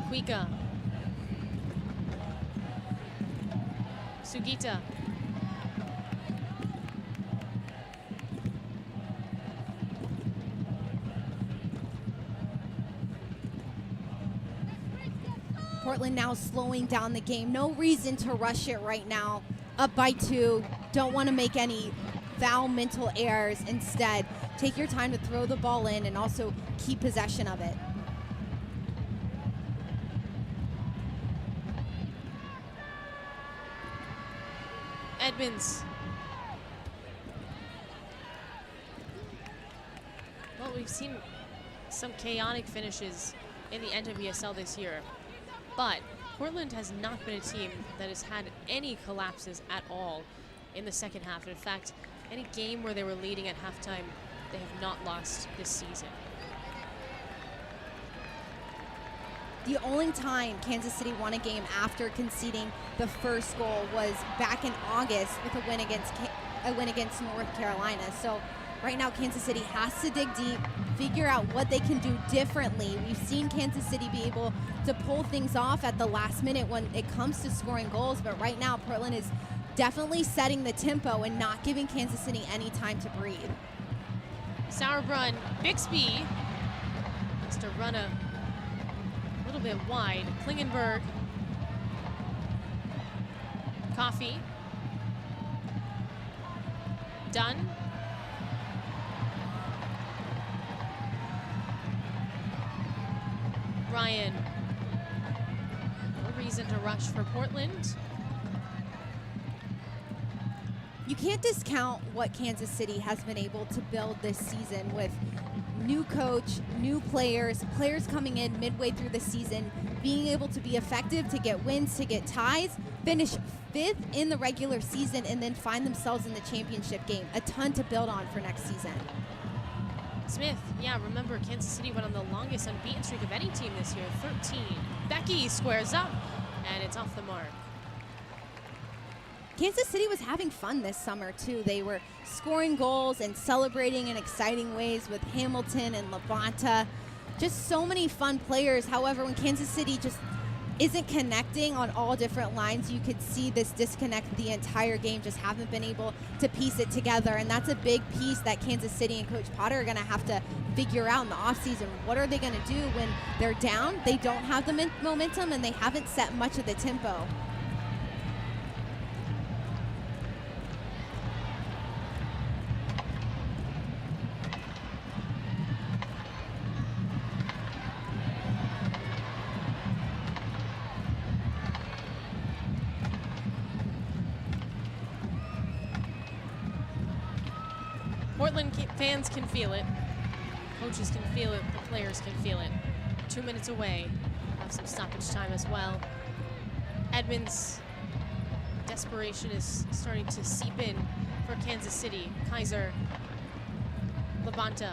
Kuika. Sugita. Portland now slowing down the game. No reason to rush it right now. Up by 2. Don't want to make any foul mental errors. Instead, take your time to throw the ball in and also keep possession of it. Edmonds. Well, we've seen some chaotic finishes in the NWSL this year, but Portland has not been a team that has had any collapses at all in the second half. In fact, any game where they were leading at halftime, they have not lost this season. The only time Kansas City won a game after conceding the first goal was back in August with a win against North Carolina. So right now Kansas City has to dig deep, figure out what they can do differently. We've seen Kansas City be able to pull things off at the last minute when it comes to scoring goals, but right now Portland is definitely setting the tempo and not giving Kansas City any time to breathe. Sauerbrunn, Bixby has to run a little bit wide. Klingenberg. Coffee. Dunn. Ryan. No reason to rush for Portland. You can't discount what Kansas City has been able to build this season with new coach, new players coming in midway through the season, being able to be effective, to get wins, to get ties, finish 5th in the regular season, and then find themselves in the championship game. A ton to build on for next season. Smith, yeah, remember Kansas City went on the longest unbeaten streak of any team this year, 13. Becky squares up, and it's off the mark. Kansas City was having fun this summer, too. They were scoring goals and celebrating in exciting ways with Hamilton and Levanta. Just so many fun players. However, when Kansas City just isn't connecting on all different lines, you could see this disconnect the entire game, just haven't been able to piece it together. And that's a big piece that Kansas City and Coach Potter are going to have to figure out in the offseason. What are they going to do when they're down? They don't have the momentum, and they haven't set much of the tempo. Portland fans can feel it. Coaches can feel it. The players can feel it. 2 minutes away. Have some stoppage time as well. Edmonds' desperation is starting to seep in for Kansas City. Kaiser, Labonta.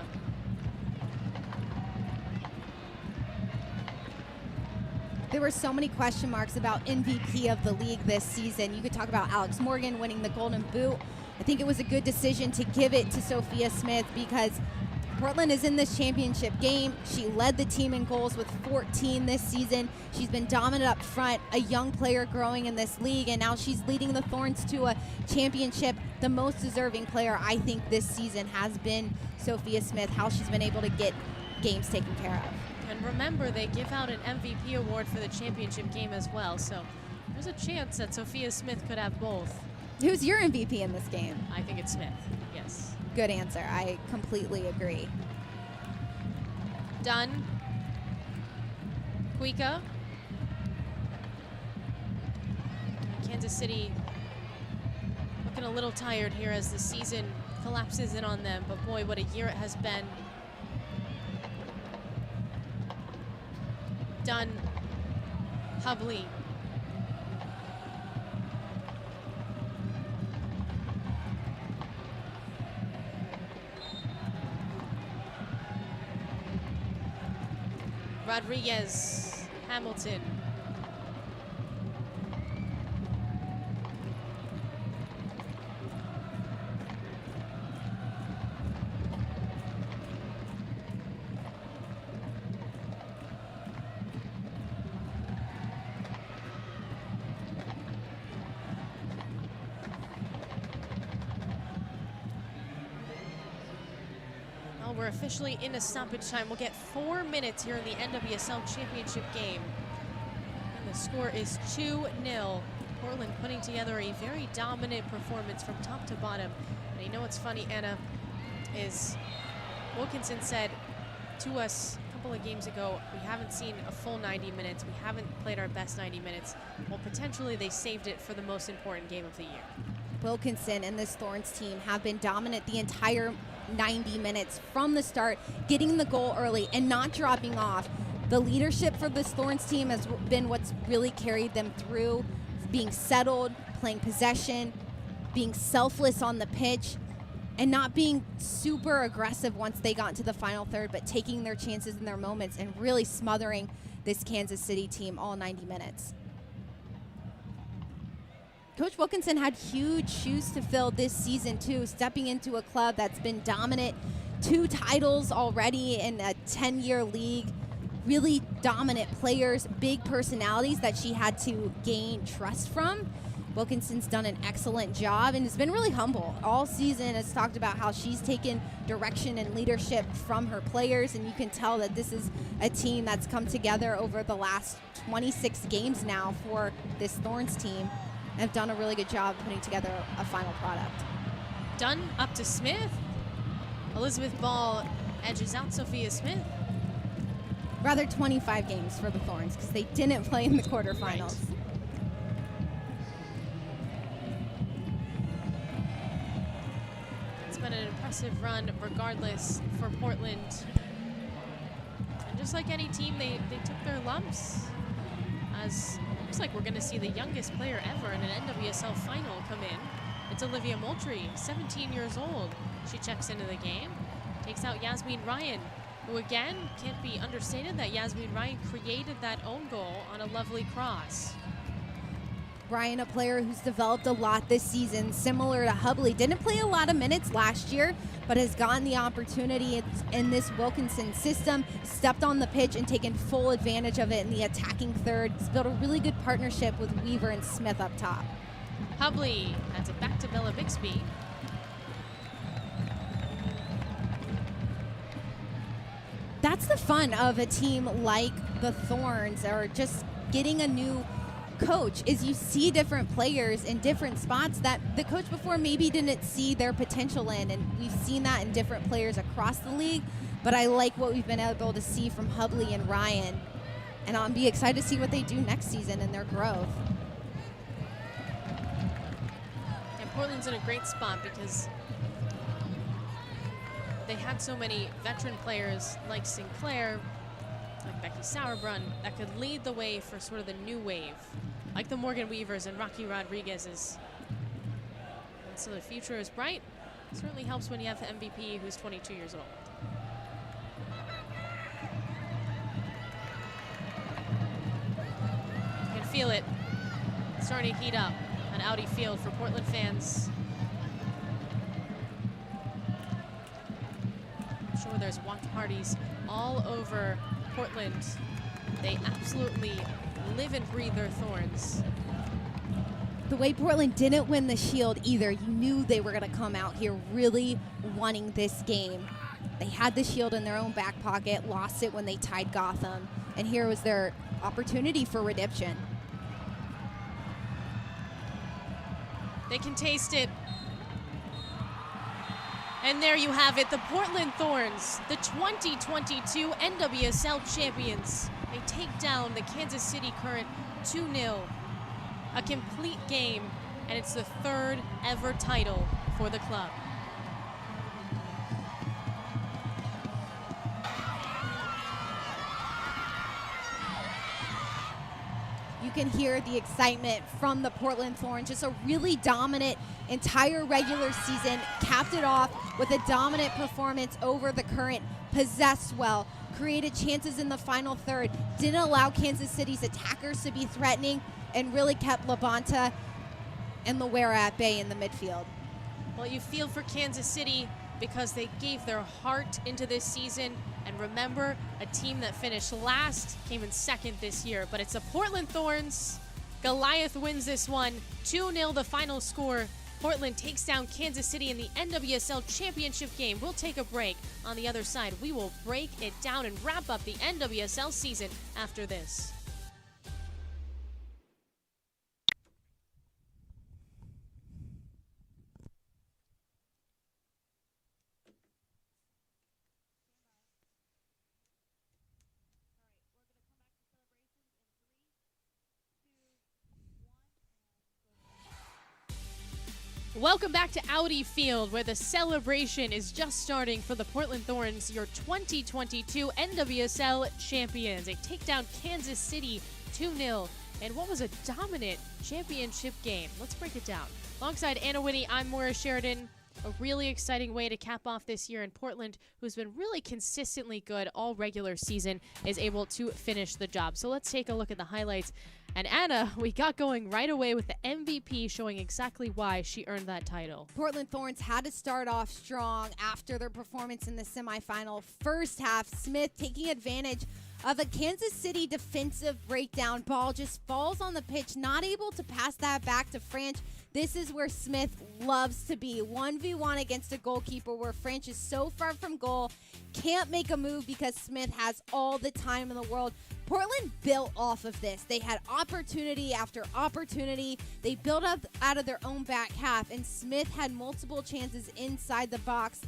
There were so many question marks about MVP of the league this season. You could talk about Alex Morgan winning the Golden Boot. I think it was a good decision to give it to Sophia Smith because Portland is in this championship game. She led the team in goals with 14 this season. She's been dominant up front, a young player growing in this league, and now she's leading the Thorns to a championship. The most deserving player, I think, this season has been Sophia Smith, how she's been able to get games taken care of. And remember, they give out an MVP award for the championship game as well, so there's a chance that Sophia Smith could have both. Who's your MVP in this game? I think it's Smith, yes. Good answer. I completely agree. Dunn. Kuika. Kansas City looking a little tired here as the season collapses in on them, but boy, what a year it has been. Dunn. Hubley. Rodriguez, Hamilton. We're officially into stoppage time. We'll get 4 minutes here in the NWSL Championship game. And the score is 2-0. Portland putting together a very dominant performance from top to bottom. And you know what's funny, Anna, is Wilkinson said to us a couple of games ago, we haven't seen a full 90 minutes. We haven't played our best 90 minutes. Well, potentially they saved it for the most important game of the year. Wilkinson and this Thorns team have been dominant the entire 90 minutes from the start, getting the goal early and not dropping off. The leadership for this Thorns team has been what's really carried them through, being settled, playing possession, being selfless on the pitch, and not being super aggressive once they got into the final third, but taking their chances in their moments and really smothering this Kansas City team all 90 minutes. Coach Wilkinson had huge shoes to fill this season too, stepping into a club that's been dominant, 2 titles already in a 10-year league, really dominant players, big personalities that she had to gain trust from. Wilkinson's done an excellent job and has been really humble. All season has talked about how she's taken direction and leadership from her players, and you can tell that this is a team that's come together over the last 26 games now for this Thorns team. Have done a really good job putting together a final product. Dunn up to Smith. Elizabeth Ball edges out Sophia Smith. Rather 25 games for the Thorns because they didn't play in the quarterfinals. Right. It's been an impressive run regardless for Portland. And just like any team, they took their lumps. As looks like we're going to see the youngest player ever in an NWSL final come in. It's Olivia Moultrie, 17 years old. She checks into the game, takes out Yasmin Ryan, who again, can't be understated that Yasmin Ryan created that own goal on a lovely cross. Ryan, a player who's developed a lot this season, similar to Hubley. Didn't play a lot of minutes last year, but has gotten the opportunity in this Wilkinson system, stepped on the pitch and taken full advantage of it in the attacking third. He's built a really good partnership with Weaver and Smith up top. Hubley adds it back to Bella Bixby. That's the fun of a team like the Thorns, or just getting a new coach, is you see different players in different spots that the coach before maybe didn't see their potential in, and we've seen that in different players across the league. But I like what we've been able to see from Hubley and Ryan, and I'll be excited to see what they do next season and their growth. And Portland's in a great spot because they had so many veteran players like Sinclair, like Becky Sauerbrunn, that could lead the way for sort of the new wave like the Morgan Weavers and Rocky Rodriguez's. And so the future is bright. Certainly helps when you have the MVP who's 22 years old. You can feel it starting to heat up on Audi Field for Portland fans. I'm sure there's watch parties all over Portland. They absolutely live and breathe their Thorns. The way Portland didn't win the Shield either, you knew they were going to come out here really wanting this game. They had the Shield in their own back pocket, lost it when they tied Gotham, and here was their opportunity for redemption. They can taste it. And there you have it, the Portland Thorns, the 2022 NWSL champions. They take down the Kansas City Current 2-0. A complete game, and it's the third ever title for the club. You can hear the excitement from the Portland Thorns. Just a really dominant entire regular season. Capped it off with a dominant performance over the Current. Possessed well. Created chances in the final third. Didn't allow Kansas City's attackers to be threatening. And really kept Labonta and Loera at bay in the midfield. Well, you feel for Kansas City because they gave their heart into this season. And remember, a team that finished last came in second this year. But it's the Portland Thorns. Goliath wins this one. 2-0 the final score. Portland takes down Kansas City in the NWSL championship game. We'll take a break. On the other side, we will break it down and wrap up the NWSL season after this. Welcome back to Audi Field, where the celebration is just starting for the Portland Thorns, your 2022 NWSL champions. They take down Kansas City 2-0 in what was a dominant championship game. Let's break it down. Alongside Anna Whitney, I'm Maura Sheridan. A really exciting way to cap off this year in Portland, who's been really consistently good all regular season, is able to finish the job. So let's take a look at the highlights. And Anna, we got going right away with the MVP showing exactly why she earned that title. Portland Thorns had to start off strong after their performance in the semifinal. First half, Smith taking advantage of a Kansas City defensive breakdown. Ball just falls on the pitch, not able to pass that back to Franch. This is where Smith loves to be. 1v1 against a goalkeeper where Franch is so far from goal, can't make a move because Smith has all the time in the world. Portland built off of this. They had opportunity after opportunity. They built up out of their own back half, and Smith had multiple chances inside the box.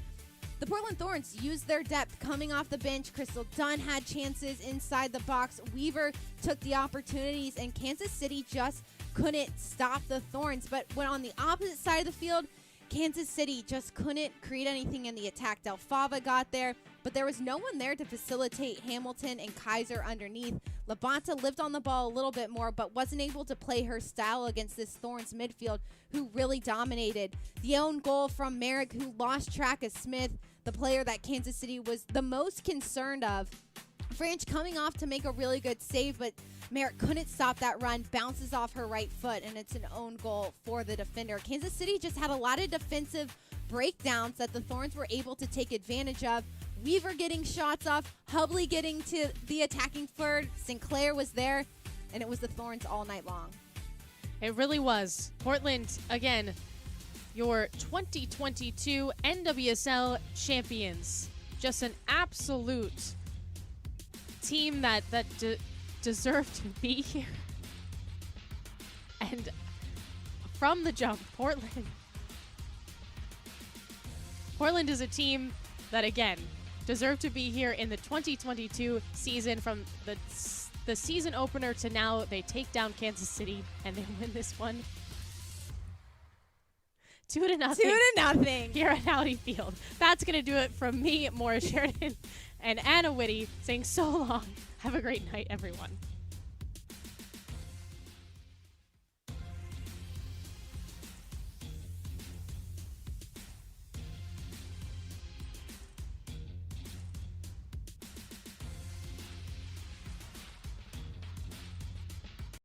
The Portland Thorns used their depth coming off the bench. Crystal Dunn had chances inside the box. Weaver took the opportunities, and Kansas City just couldn't stop the Thorns. But when on the opposite side of the field, Kansas City just couldn't create anything in the attack. Del Fava got there, but there was no one there to facilitate Hamilton and Kaiser underneath. Labonta lived on the ball a little bit more, but wasn't able to play her style against this Thorns midfield, who really dominated. The own goal from Merrick, who lost track of Smith, the player that Kansas City was the most concerned of. Franch coming off to make a really good save, but Merrick couldn't stop that run, bounces off her right foot, and it's an own goal for the defender. Kansas City just had a lot of defensive breakdowns that the Thorns were able to take advantage of. Weaver getting shots off, Hubley getting to the attacking third, Sinclair was there, and it was the Thorns all night long. It really was. Portland, again, your 2022 NWSL champions. Just an absolute team that deserved to be here. And from the jump, Portland is a team that, again, deserved to be here in the 2022 season. From the season opener to now, they take down Kansas City and they win this one 2-0. 2-0 here at Audi Field. That's going to do it from me, Maura Sheridan, and Anna Whitty, saying so long. Have a great night, everyone.